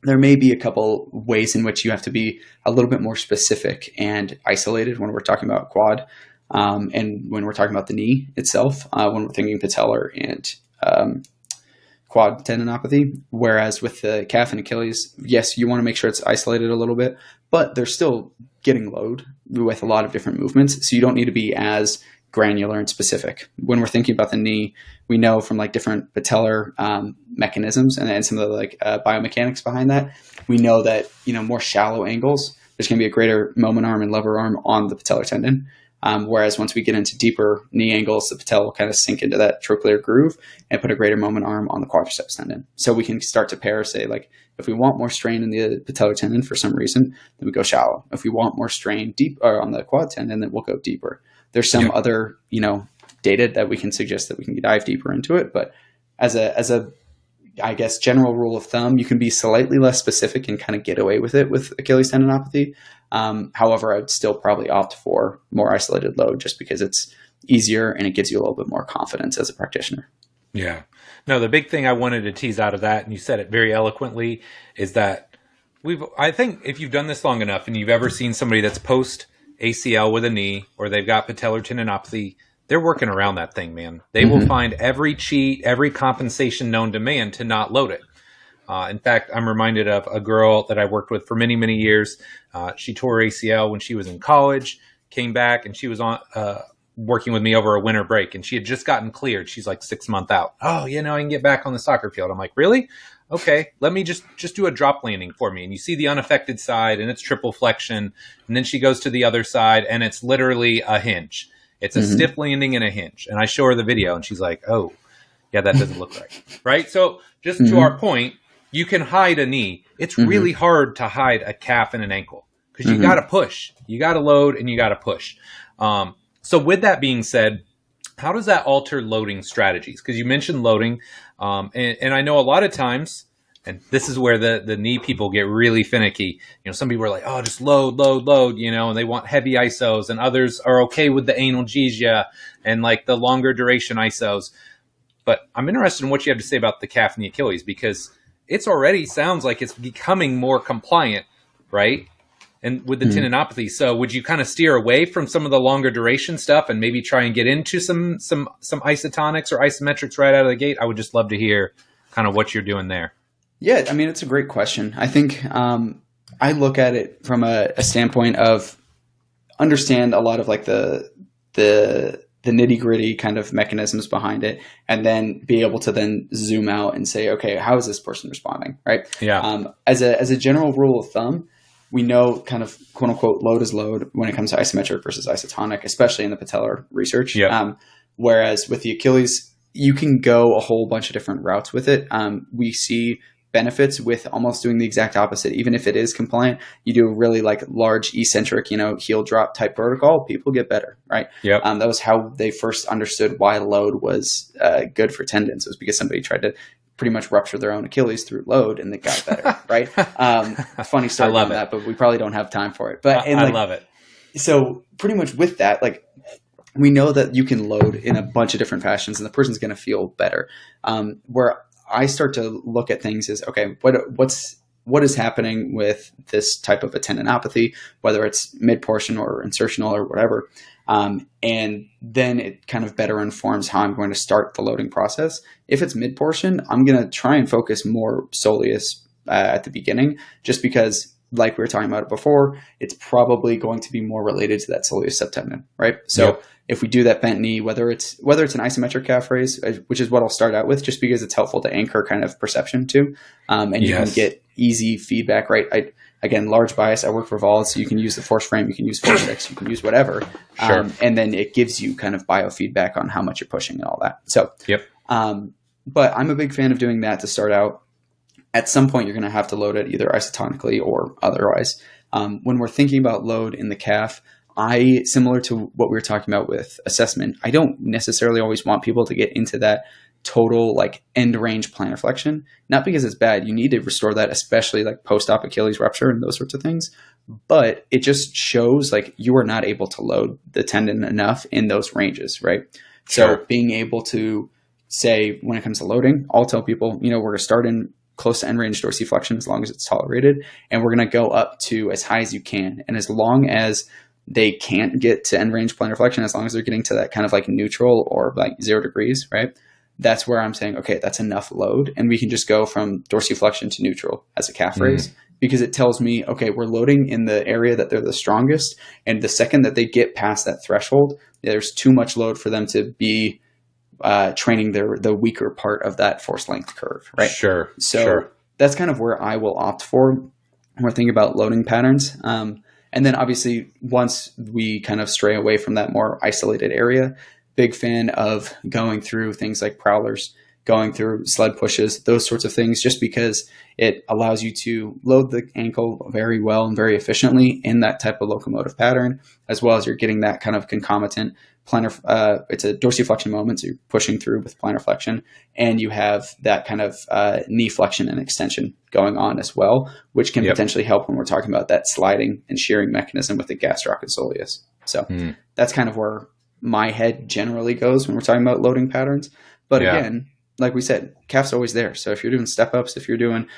there may be a couple ways in which you have to be a little bit more specific and isolated when we're talking about quad. And when we're talking about the knee itself, when we're thinking patellar and quad tendinopathy, whereas with the calf and Achilles, yes, you want to make sure it's isolated a little bit, but they're still getting load with a lot of different movements. So you don't need to be as granular and specific. When we're thinking about the knee, we know from like different patellar mechanisms and some of the like biomechanics behind that, we know that, more shallow angles, there's going to be a greater moment arm and lever arm on the patellar tendon. Whereas once we get into deeper knee angles, the patella will kind of sink into that trochlear groove and put a greater moment arm on the quadriceps tendon. So we can start to pair, say, like, if we want more strain in the patellar tendon for some reason, then we go shallow. If we want more strain deep or on the quad tendon, then we'll go deeper. There's some other, data that we can suggest that we can dive deeper into it. But as a I guess, general rule of thumb, you can be slightly less specific and kind of get away with it with Achilles tendinopathy. However, I would still probably opt for more isolated load just because it's easier and it gives you a little bit more confidence as a practitioner. Yeah. No, the big thing I wanted to tease out of that, and you said it very eloquently, is that I think if you've done this long enough and you've ever seen somebody that's post ACL with a knee or they've got patellar tendinopathy, they're working around that thing, man. They will find every cheat, every compensation known to man to not load it. In fact, I'm reminded of a girl that I worked with for many, many years. She tore her ACL when she was in college, came back, and she was on working with me over a winter break, and she had just gotten cleared. She's like 6 months out. Oh, I can get back on the soccer field. I'm like, really? Okay, let me just do a drop landing for me. And you see the unaffected side, and it's triple flexion. And then she goes to the other side, and it's literally a hinge. It's a stiff landing and a hinge. And I show her the video, and she's like, oh, yeah, that doesn't look right. Right? So just to our point, you can hide a knee. It's really hard to hide a calf and an ankle because you got to push. You got to load, and you got to push. So with that being said, how does that alter loading strategies? Because you mentioned loading, and I know a lot of times, and this is where the knee people get really finicky. Some people are like, oh, just load, and they want heavy ISOs, and others are okay with the analgesia and like the longer duration ISOs. But I'm interested in what you have to say about the calf and the Achilles, because it's already sounds like it's becoming more compliant, right? And with the tendinopathy. So would you kind of steer away from some of the longer duration stuff and maybe try and get into some isotonics or isometrics right out of the gate? I would just love to hear kind of what you're doing there. Yeah, I mean, it's a great question. I think I look at it from a standpoint of understand a lot of like the nitty gritty kind of mechanisms behind it, and then be able to then zoom out and say, okay, how is this person responding? Right. Yeah. As a general rule of thumb, we know kind of quote unquote load is load when it comes to isometric versus isotonic, especially in the patellar research. Yep. Whereas with the Achilles, you can go a whole bunch of different routes with it. We see benefits with almost doing the exact opposite. Even if it is compliant, you do a really like large eccentric, heel drop type protocol, people get better, right? Yep. That was how they first understood why load was good for tendons. It was because somebody tried to pretty much rupture their own Achilles through load and they got better, right? Funny story on that, but we probably don't have time for it. But I love it. So pretty much with that, like, we know that you can load in a bunch of different fashions and the person's going to feel better. Where I start to look at things is, okay, what is happening with this type of a tendinopathy, whether it's mid portion or insertional or whatever. And then it kind of better informs how I'm going to start the loading process. If it's mid portion, I'm going to try and focus more soleus at the beginning, just because, like we were talking about it before, it's probably going to be more related to that soleus subtendon, right? So if we do that bent knee, whether it's an isometric calf raise, which is what I'll start out with, just because it's helpful to anchor kind of perception too, and you can get easy feedback, right? Again, large bias. I work for Vols, so you can use the force frame, you can use force sticks, you can use whatever, and then it gives you kind of biofeedback on how much you're pushing and all that. So, but I'm a big fan of doing that to start out. At some point, you're going to have to load it either isotonically or otherwise. When we're thinking about load in the calf, similar to what we were talking about with assessment, I don't necessarily always want people to get into that total like end range plantar flexion, not because it's bad. You need to restore that, especially like post-op Achilles rupture and those sorts of things. But it just shows like you are not able to load the tendon enough in those ranges, right? So being able to say, when it comes to loading, I'll tell people, we're going to start in close to end range dorsiflexion as long as it's tolerated. And we're going to go up to as high as you can. And as long as they can't get to end range plantar flexion, as long as they're getting to that kind of like neutral or like 0 degrees, right? That's where I'm saying, okay, that's enough load. And we can just go from dorsiflexion to neutral as a calf raise, because it tells me, okay, we're loading in the area that they're the strongest. And the second that they get past that threshold, there's too much load for them to be training the weaker part of that force length curve, right? So that's kind of where I will opt for when we're thinking about loading patterns. And then obviously once we kind of stray away from that more isolated area, big fan of going through things like prowlers, going through sled pushes, those sorts of things, just because it allows you to load the ankle very well and very efficiently in that type of locomotive pattern, as well as you're getting that kind of concomitant plantar, it's a dorsiflexion moment, so you're pushing through with plantar flexion, and you have that kind of knee flexion and extension going on as well, which can potentially help when we're talking about that sliding and shearing mechanism with the gastroc and soleus. So that's kind of where my head generally goes when we're talking about loading patterns. But again, like we said, calf's always there. So if you're doing step ups, if you're doing,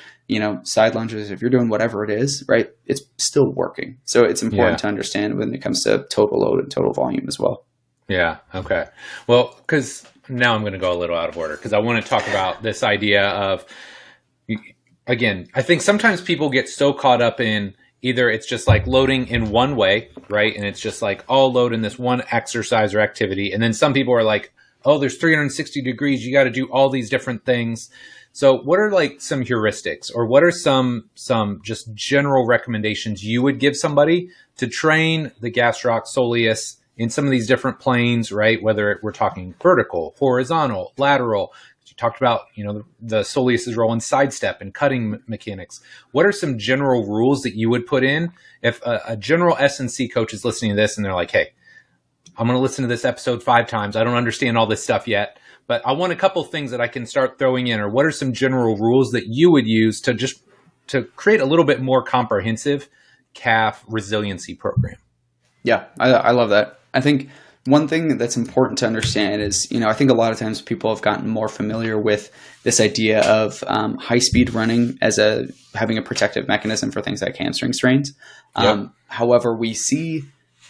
side lunges, if you're doing whatever it is, right, it's still working. So it's important to understand when it comes to total load and total volume as well. Yeah. Okay. Well, because now I'm going to go a little out of order because I want to talk about this idea of, again, I think sometimes people get so caught up in either it's just like loading in one way, right? And it's just like all load in this one exercise or activity. And then some people are like, oh, there's 360 degrees. You got to do all these different things. So what are like some heuristics, or what are some just general recommendations you would give somebody to train the gastroc soleus in some of these different planes, right? Whether we're talking vertical, horizontal, lateral. You talked about, the soleus's role in sidestep and cutting mechanics. What are some general rules that you would put in if a general S&C coach is listening to this and they're like, hey, I'm going to listen to this episode 5 times. I don't understand all this stuff yet, but I want a couple things that I can start throwing in. Or what are some general rules that you would use to create a little bit more comprehensive calf resiliency program? Yeah, I love that. I think one thing that's important to understand is, I think a lot of times people have gotten more familiar with this idea of high-speed running as having a protective mechanism for things like hamstring strains. However, we see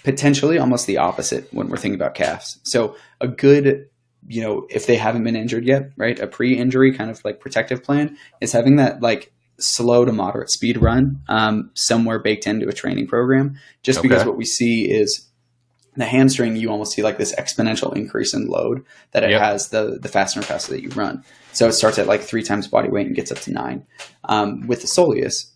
potentially almost the opposite when we're thinking about calves. So a good, if they haven't been injured yet, right, a pre-injury kind of like protective plan is having that like slow to moderate speed run somewhere baked into a training program, just because what we see is the hamstring, you almost see like this exponential increase in load that it has the faster and faster that you run. So it starts at like 3 times body weight and gets up to 9. With the soleus,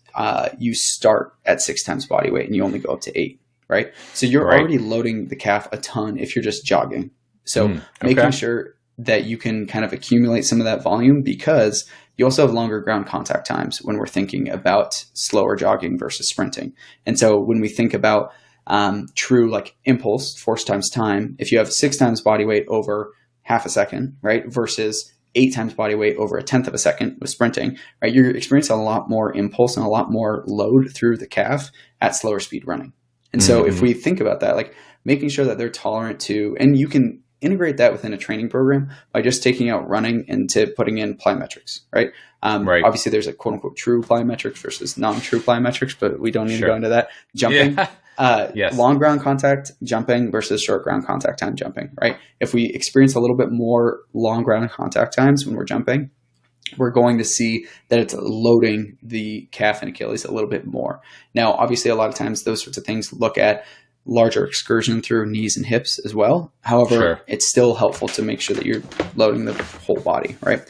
you start at 6 times body weight and you only go up to 8, right? So you're already loading the calf a ton if you're just jogging. So making sure that you can kind of accumulate some of that volume, because you also have longer ground contact times when we're thinking about slower jogging versus sprinting. And so when we think about true like impulse, force times time, if you have 6 times body weight over half a second, right, versus 8 times body weight over a tenth of a second with sprinting, right, you're experiencing a lot more impulse and a lot more load through the calf at slower speed running. And so if we think about that, like making sure that they're tolerant to, and you can integrate that within a training program by just taking out running and putting in plyometrics, right? Obviously, there's a quote unquote true plyometrics versus non-true plyometrics, but we don't need to go into that. Jumping, long ground contact jumping versus short ground contact time jumping, right? If we experience a little bit more long ground contact times when we're jumping, we're going to see that it's loading the calf and Achilles a little bit more. Now, obviously, a lot of times those sorts of things look at larger excursion through knees and hips as well. However, it's still helpful to make sure that you're loading the whole body, right?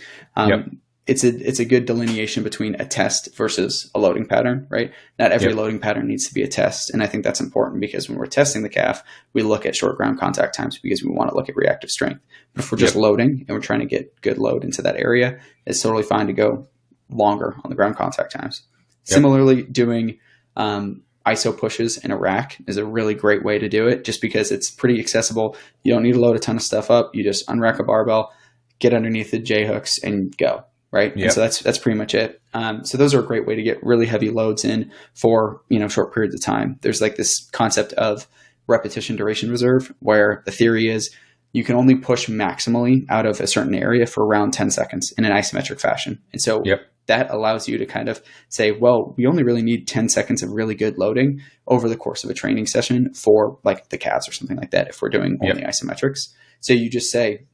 It's a good delineation between a test versus a loading pattern, right? Not every loading pattern needs to be a test. And I think that's important, because when we're testing the calf, we look at short ground contact times because we want to look at reactive strength. But if we're just loading and we're trying to get good load into that area, it's totally fine to go longer on the ground contact times. Similarly, doing ISO pushes in a rack is a really great way to do it, just because it's pretty accessible. You don't need to load a ton of stuff up. You just unrack a barbell, get underneath the J hooks, and go, right? And so that's pretty much it. So those are a great way to get really heavy loads in for, short periods of time. There's like this concept of repetition duration reserve, where the theory is you can only push maximally out of a certain area for around 10 seconds in an isometric fashion. And so that allows you to kind of say, well, we only really need 10 seconds of really good loading over the course of a training session for like the calves or something like that, if we're doing only isometrics. So you just say,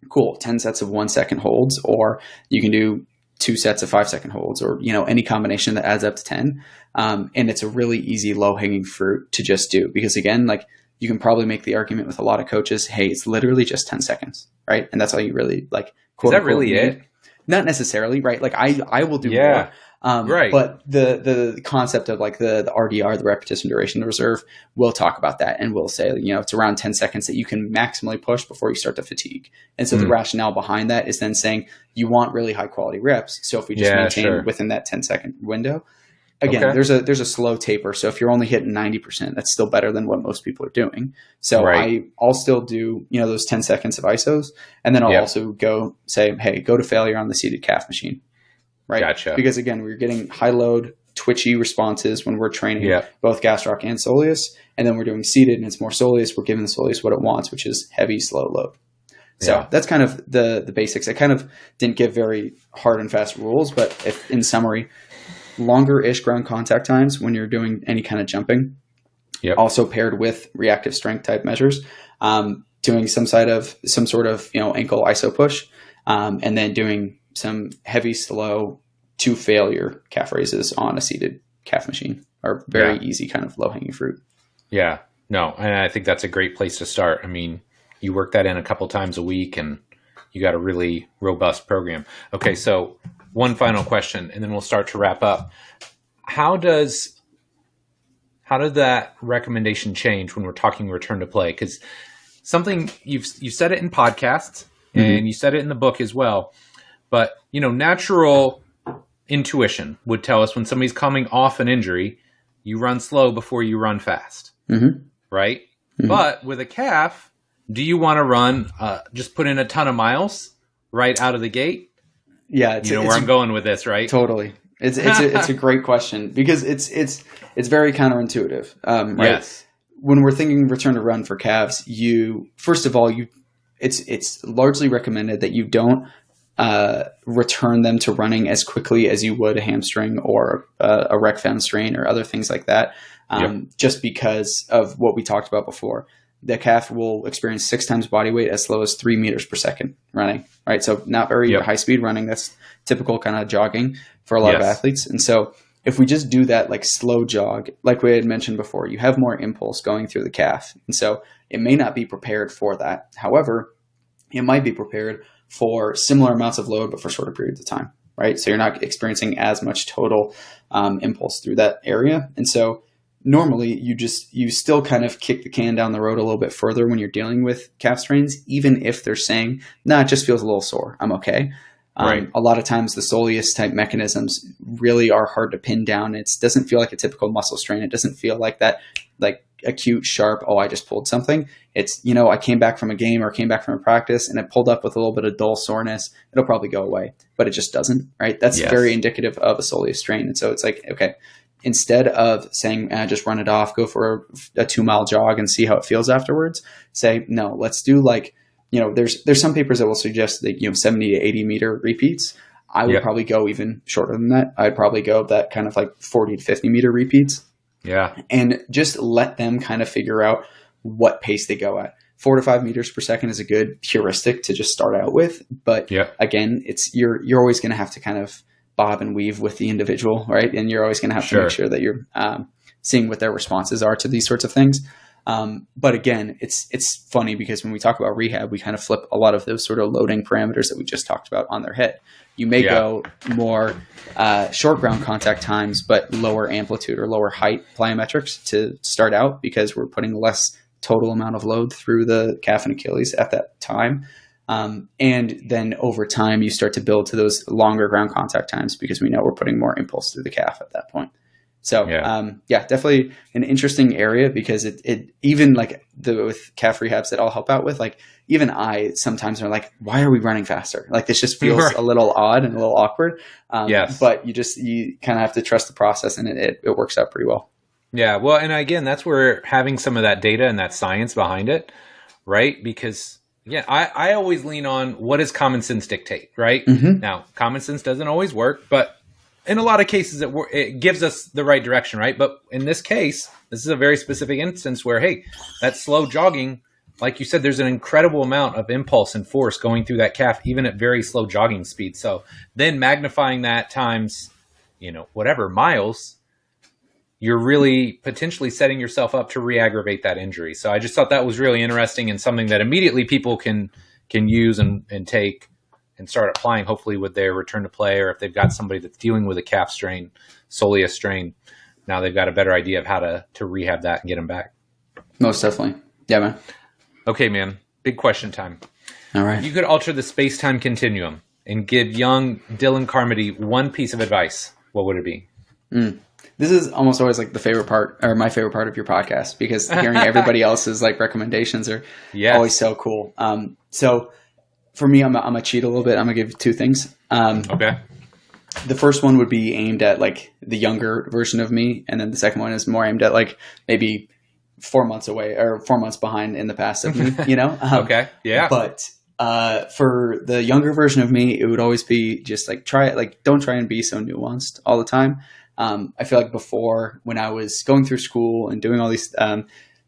cool, 10 sets of 1 second holds, or you can do 2 sets of 5 second holds, or, any combination that adds up to 10. And it's a really easy low hanging fruit to just do, because again, like you can probably make the argument with a lot of coaches, hey, it's literally just 10 seconds, right? And that's all you really like. Is that really it? Not necessarily, right? Like I will do more. Right. But the concept of like the RDR, the repetition duration reserve, we'll talk about that, and we'll say, it's around 10 seconds that you can maximally push before you start to fatigue. And so the rationale behind that is then saying you want really high quality reps. So if we just maintain within that 10-second window, again, there's a slow taper. So if you're only hitting 90%, that's still better than what most people are doing. So I'll still do, those 10 seconds of ISOs, and then I'll also go say, hey, go to failure on the seated calf machine. Right. Gotcha. Because again, we're getting high load, twitchy responses when we're training both gastroc and soleus. And then we're doing seated, and it's more soleus. We're giving the soleus what it wants, which is heavy, slow load. So that's kind of the basics. I kind of didn't give very hard and fast rules, but if in summary, longer-ish ground contact times when you're doing any kind of jumping, also paired with reactive strength type measures, doing some sort of ankle iso push, and then doing some heavy, slow to failure calf raises on a seated calf machine are very easy, kind of low-hanging fruit. Yeah. No, and I think that's a great place to start. I mean, you work that in a couple times a week, and you got a really robust program. Okay, so one final question, and then we'll start to wrap up. How did that recommendation change when we're talking return to play? Because something you said it in podcasts, and you said it in the book as well. But, natural intuition would tell us when somebody's coming off an injury, you run slow before you run fast, right? But with a calf, do you want to run, just put in a ton of miles right out of the gate? Yeah. Where I'm going with this, right? Totally. It's a great question, because it's very counterintuitive, right? Yes. When we're thinking return to run for calves, it's largely recommended that you don't return them to running as quickly as you would a hamstring or a rec fem strain or other things like that. Just because of what we talked about before. The calf will experience 6 times body weight as slow as 3 meters per second running, right? So not very high speed running. That's typical kind of jogging for a lot of athletes. And so if we just do that like slow jog, like we had mentioned before, you have more impulse going through the calf. And so it may not be prepared for that. However, it might be prepared for similar amounts of load, but for shorter periods of time, right? So you're not experiencing as much total impulse through that area. And so normally you still kind of kick the can down the road a little bit further when you're dealing with calf strains, even if they're saying, nah, it just feels a little sore, I'm okay. Right. A lot of times the soleus type mechanisms really are hard to pin down. It doesn't feel like a typical muscle strain. It doesn't feel like that, like acute, sharp, oh, I just pulled something. It's, I came back from a game or came back from a practice and it pulled up with a little bit of dull soreness. It'll probably go away, but it just doesn't, right? That's very indicative of a soleus strain. And so it's like, okay, instead of saying, just run it off, go for a 2-mile jog and see how it feels afterwards, say, no, let's do like, there's some papers that will suggest that, 70 to 80 meter repeats. I would probably go even shorter than that. I'd probably go that kind of like 40 to 50 meter repeats. Yeah. And just let them kind of figure out what pace they go at. 4 to 5 meters per second is a good heuristic to just start out with. But again, it's, you're always going to have to kind of bob and weave with the individual, right? And you're always going to have to make sure that you're seeing what their responses are to these sorts of things. But again, it's funny because when we talk about rehab, we kind of flip a lot of those sort of loading parameters that we just talked about on their head. You may go more short ground contact times, but lower amplitude or lower height plyometrics to start out because we're putting less total amount of load through the calf and Achilles at that time. And then over time, you start to build to those longer ground contact times because we know we're putting more impulse through the calf at that point. So, definitely an interesting area because it even like with calf rehabs that I'll help out with, like even I sometimes are like, why are we running faster? Like this just feels a little odd and a little awkward. But you kind of have to trust the process and it works out pretty well. Yeah. Well, and again, that's where having some of that data and that science behind it, right? Because I always lean on what does common sense dictate, right? Mm-hmm. Now, common sense doesn't always work, but in a lot of cases, it gives us the right direction, right? But in this case, this is a very specific instance where, hey, that slow jogging, like you said, there's an incredible amount of impulse and force going through that calf, even at very slow jogging speed. So then magnifying that times, whatever miles, you're really potentially setting yourself up to re-aggravate that injury. So I just thought that was really interesting and something that immediately people can use and take and start applying hopefully with their return to play, or if they've got somebody that's dealing with a calf strain, soleus strain, now they've got a better idea of how to rehab that and get them back. Most definitely. Yeah, man. Okay, man. Big question time. All right. If you could alter the space-time continuum and give young Dylan Carmody one piece of advice, what would it be? This is almost always like the favorite part or my favorite part of your podcast because hearing everybody else's like recommendations are always so cool. So for me, I'm gonna cheat a little bit. I'm gonna give you two things. Okay. The first one would be aimed at like the younger version of me, and then the second one is more aimed at like maybe 4 months away or 4 months behind in the past of me. Okay. Yeah. But for the younger version of me, it would always be just like don't try and be so nuanced all the time. I feel like before when I was going through school and doing all these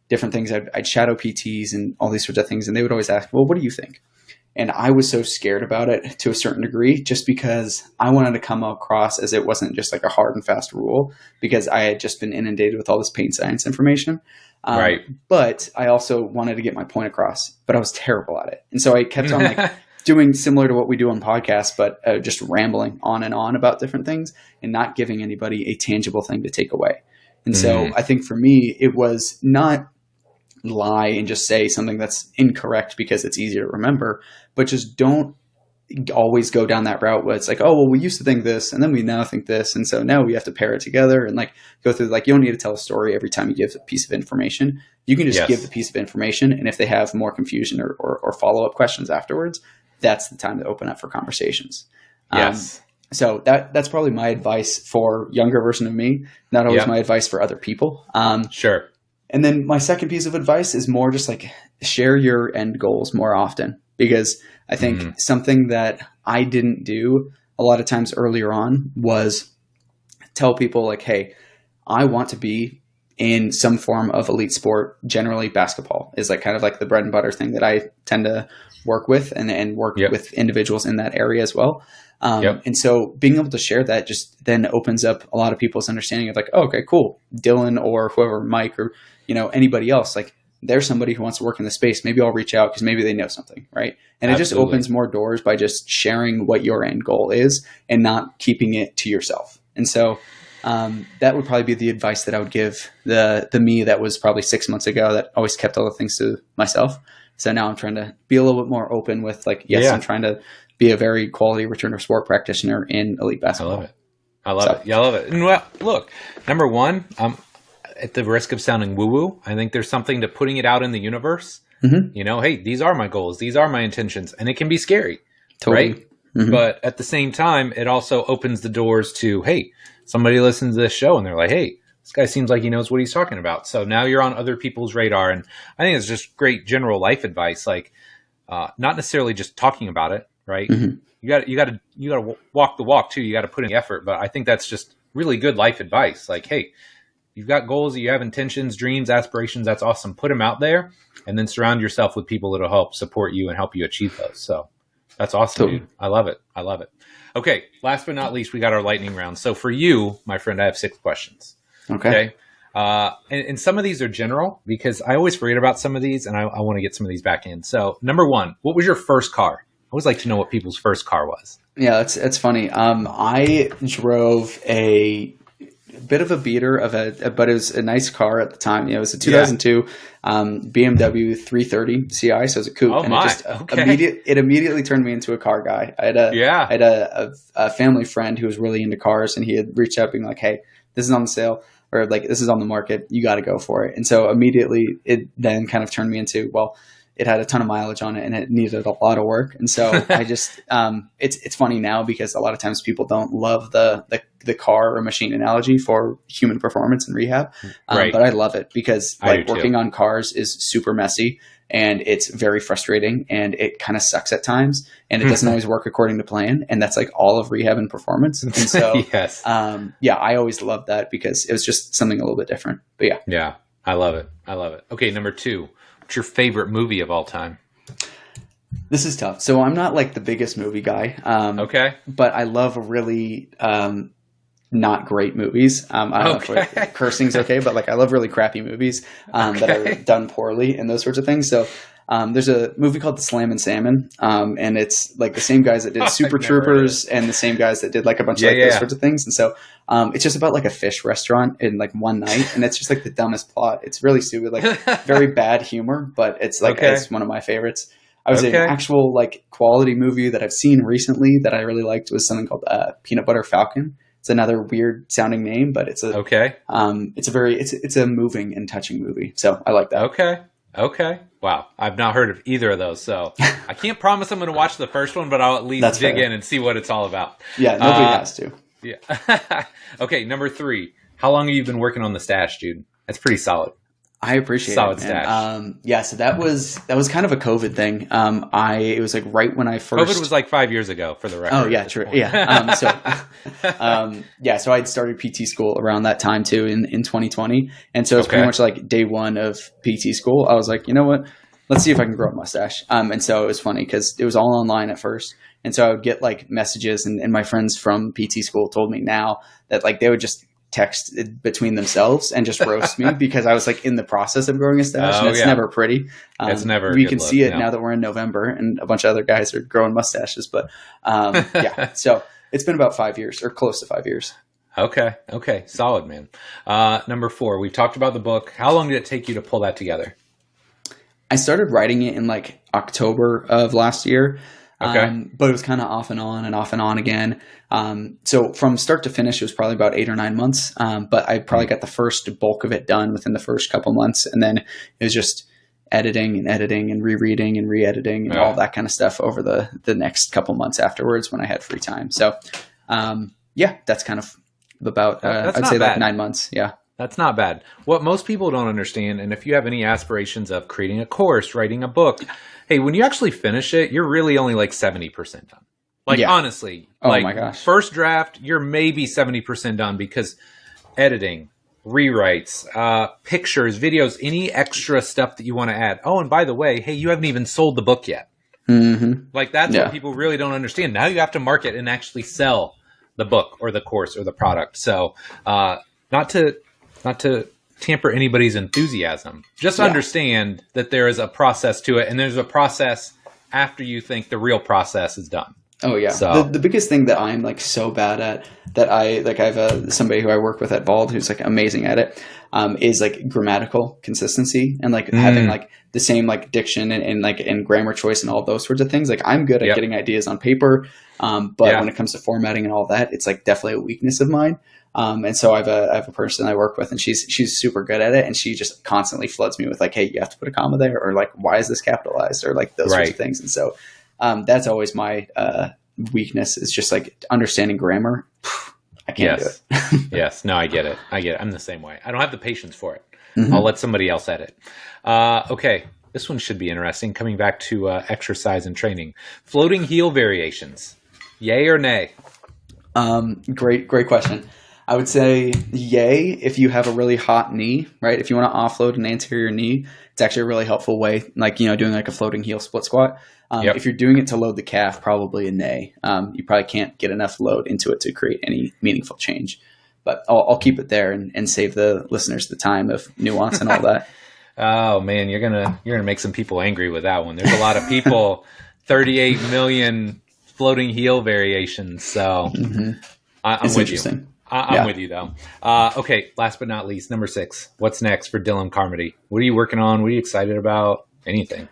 different things, I'd shadow PTs and all these sorts of things, and they would always ask, "Well, what do you think?" And I was so scared about it to a certain degree, just because I wanted to come across as it wasn't just like a hard and fast rule, because I had just been inundated with all this pain science information. Right. But I also wanted to get my point across, but I was terrible at it. And so I kept on like doing similar to what we do on podcasts, but just rambling on and on about different things and not giving anybody a tangible thing to take away. And so I think for me, it was not lie and just say something that's incorrect because it's easier to remember, but just don't always go down that route where it's like, oh, well, we used to think this and then we now think this. And so now we have to pair it together and like go through, like, you don't need to tell a story every time you give a piece of information. You can just give the piece of information. And if they have more confusion or follow-up questions afterwards, that's the time to open up for conversations. So that's probably my advice for younger version of me, not always my advice for other people. Sure. And then my second piece of advice is more just like share your end goals more often, because I think something that I didn't do a lot of times earlier on was tell people like, hey, I want to be in some form of elite sport. Generally basketball is like kind of like the bread and butter thing that I tend to work with and work with individuals in that area as well. And so being able to share that just then opens up a lot of people's understanding of like, oh, okay, cool. Dylan or whoever, Mike or, anybody else, like they're somebody who wants to work in the space. Maybe I'll reach out because maybe they know something. Right. And it just opens more doors by just sharing what your end goal is and not keeping it to yourself. And so that would probably be the advice that I would give the me that was probably 6 months ago that always kept all the things to myself. So now I'm trying to be a little bit more open with like, yes, I'm trying to be a very quality return of sport practitioner in elite basketball. I love it. I love it. And well, look, number one, at the risk of sounding woo-woo, I think there's something to putting it out in the universe. You know, hey, these are my goals. These are my intentions. And it can be scary, right? But at the same time, it also opens the doors to, hey, somebody listens to this show and they're like, hey, this guy seems like he knows what he's talking about. So now you're on other people's radar. And I think it's just great general life advice, like not necessarily just talking about it, right? You got to walk the walk too. You got to put in the effort. But I think that's just really good life advice. Like, hey, you've got goals, you have intentions, dreams, aspirations. That's awesome. Put them out there and then surround yourself with people that'll help support you and help you achieve those. So that's awesome, dude. I love it. Okay. Last but not least, we got our lightning round. So for you, my friend, I have 6 questions. Okay. And some of these are general because I always forget about some of these and I want to get some of these back in. So number 1, what was your first car? I always like to know what people's first car was. Yeah, it's funny. I drove a bit of a beater but it was a nice car at the time. You know, it was a 2002 BMW 330 Ci, so it was a coupe. It immediately turned me into a car guy. I had a family friend who was really into cars, and he had reached out being like, "Hey, this is on sale." Or like, this is on the market, you got to go for it. And so immediately it then kind of turned me into, well, it had a ton of mileage on it and it needed a lot of work. And so I just, it's funny now because a lot of times people don't love the car or machine analogy for human performance and rehab. But I love it because like working on cars is super messy and it's very frustrating and it kind of sucks at times and it doesn't always work according to plan. And that's like all of rehab and performance. And so, I always loved that because it was just something a little bit different, but yeah. Yeah. I love it. Okay. Number 2, what's your favorite movie of all time? This is tough. So I'm not like the biggest movie guy. But I love really, not great movies. I don't know if cursing's okay, but like I love really crappy movies that are done poorly and those sorts of things. So there's a movie called The Slam and Salmon, and it's like the same guys that did Super Troopers and the same guys that did like a bunch of those sorts of things. And so it's just about like a fish restaurant in like one night, and it's just like the dumbest plot. It's really stupid, like very bad humor, but it's like it's one of my favorites. I was an actual like quality movie that I've seen recently that I really liked was something called Peanut Butter Falcon. It's another weird sounding name, but it's a it's a moving and touching movie. So I like that. Okay. Wow. I've not heard of either of those. So I can't promise I'm going to watch the first one, but I'll at least dig in and see what it's all about. Yeah. Nobody has to. Yeah. Okay. Number 3, how long have you been working on the stash, dude? That's pretty solid. I appreciate solid it. Stash. So that was kind of a COVID thing. It was like right when I first. COVID was like 5 years ago, for the record. Oh yeah, true. Yeah. So I'd started PT school around that time too in 2020, and so it's pretty much like day 1 of PT school. I was like, you know what? Let's see if I can grow a mustache. And so it was funny because it was all online at first, and so I would get like messages, and my friends from PT school told me now that like they would just text between themselves and just roast me because I was like in the process of growing a stash, and it's never pretty. It's never. We can see it now that we're in November, and a bunch of other guys are growing mustaches. But so it's been about 5 years or close to 5 years. Okay, solid, man. Number 4, we've talked about the book. How long did it take you to pull that together? I started writing it in like October of last year. But it was kind of off and on again. So from start to finish, it was probably about 8 or 9 months. But I probably got the first bulk of it done within the first couple months. And then it was just editing and rereading and re-editing and all that kind of stuff over the next couple months afterwards when I had free time. So, that's kind of about, I'd say like 9 months. Yeah. That's not bad. What most people don't understand, and if you have any aspirations of creating a course, writing a book, hey, when you actually finish it, you're really only like 70% done. Like, honestly, my gosh. First draft, you're maybe 70% done because editing, rewrites, pictures, videos, any extra stuff that you want to add. Oh, and by the way, hey, you haven't even sold the book yet. Like, that's what people really don't understand. Now you have to market and actually sell the book or the course or the product. So, not to tamper anybody's enthusiasm. Just understand that there is a process to it, and there's a process after you think the real process is done. Oh yeah. So The biggest thing that I'm like so bad at that I have somebody who I work with at Bald who's like amazing at it, is like grammatical consistency and like having like the same like diction and grammar choice and all those sorts of things. Like I'm good at getting ideas on paper. But when it comes to formatting and all that, it's like definitely a weakness of mine. And so I have a person I work with and she's super good at it. And she just constantly floods me with like, hey, you have to put a comma there, or like, why is this capitalized, or like those sorts of things. And so that's always my weakness, is just like understanding grammar. I can't do it. Yes. No, I get it. I'm the same way. I don't have the patience for it. I'll let somebody else edit. Okay. This one should be interesting. Coming back to exercise and training. Floating heel variations. Yay or nay? Great question. I would say yay if you have a really hot knee, right? If you want to offload an anterior knee, it's actually a really helpful way, like, doing like a floating heel split squat. If you're doing it to load the calf, probably a nay. You probably can't get enough load into it to create any meaningful change. But I'll keep it there and save the listeners the time of nuance and all that. Oh man, you're gonna make some people angry with that one. There's a lot of people, 38 million floating heel variations. So I'm with you. I'm with you though. Okay, last but not least, number 6. What's next for Dylan Carmody? What are you working on? What are you excited about? Anything?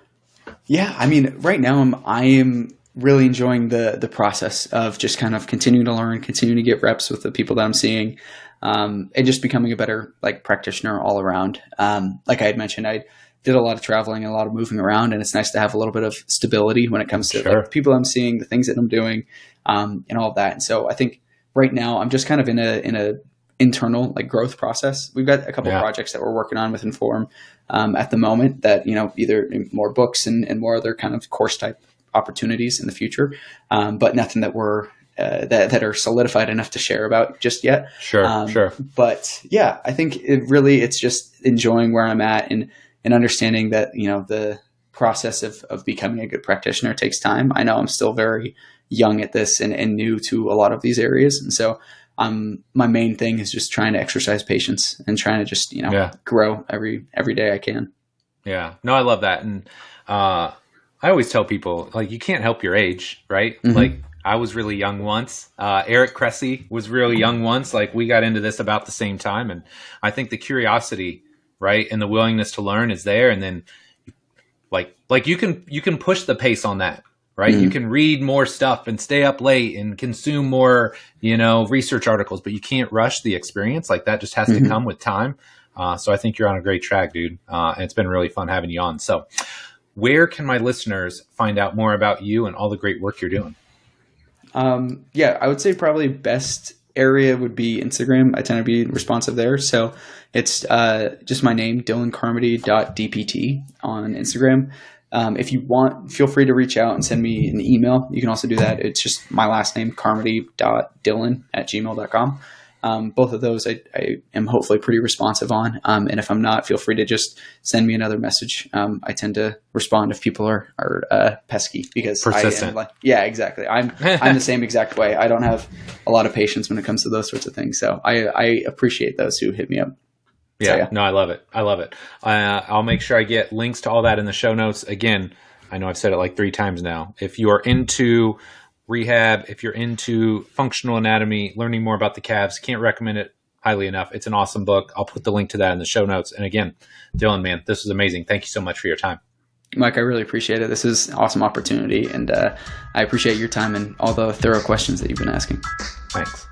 Yeah, I mean, right now I am really enjoying the process of just kind of continuing to learn, continuing to get reps with the people that I'm seeing, and just becoming a better like practitioner all around. Like I had mentioned, I did a lot of traveling and a lot of moving around, and it's nice to have a little bit of stability when it comes to like, the people I'm seeing, the things that I'm doing, and all of that. And so I think right now I'm just kind of in a internal like growth process. We've got a couple of projects that we're working on with Inform at the moment that, either more books and more other kind of course type opportunities in the future, but nothing that we're that are solidified enough to share about just yet. Sure. But yeah, I think it's just enjoying where I'm at and understanding that, the process of becoming a good practitioner takes time. I know I'm still very young at this and new to a lot of these areas. And so my main thing is just trying to exercise patience and trying to just, grow every day I can. Yeah, no, I love that. And I always tell people, like, you can't help your age, right? Like, I was really young once. Eric Cressy was really young once. Like, we got into this about the same time. And I think the curiosity, right, and the willingness to learn is there. And then like you can push the pace on that, right? You can read more stuff and stay up late and consume more, research articles, but you can't rush the experience. Like, that just has to come with time. So I think you're on a great track, dude. And it's been really fun having you on. So where can my listeners find out more about you and all the great work you're doing? I would say probably best area would be Instagram. I tend to be responsive there. So it's just my name, dylancarmody.dpt on Instagram. If you want, feel free to reach out and send me an email. You can also do that. It's just my last name, carmody.dylan@gmail.com. Both of those I am hopefully pretty responsive on. And if I'm not, feel free to just send me another message. I tend to respond if people are pesky, because persistent. Yeah, exactly. I'm the same exact way. I don't have a lot of patience when it comes to those sorts of things. So I appreciate those who hit me up. Yeah, no, I love it. I'll make sure I get links to all that in the show notes. Again, I know I've said it like 3 times now. If you are into rehab, if you're into functional anatomy, learning more about the calves, can't recommend it highly enough. It's an awesome book. I'll put the link to that in the show notes. And again, Dylan, man, this was amazing. Thank you so much for your time. Mike, I really appreciate it. This is an awesome opportunity, and I appreciate your time and all the thorough questions that you've been asking. Thanks.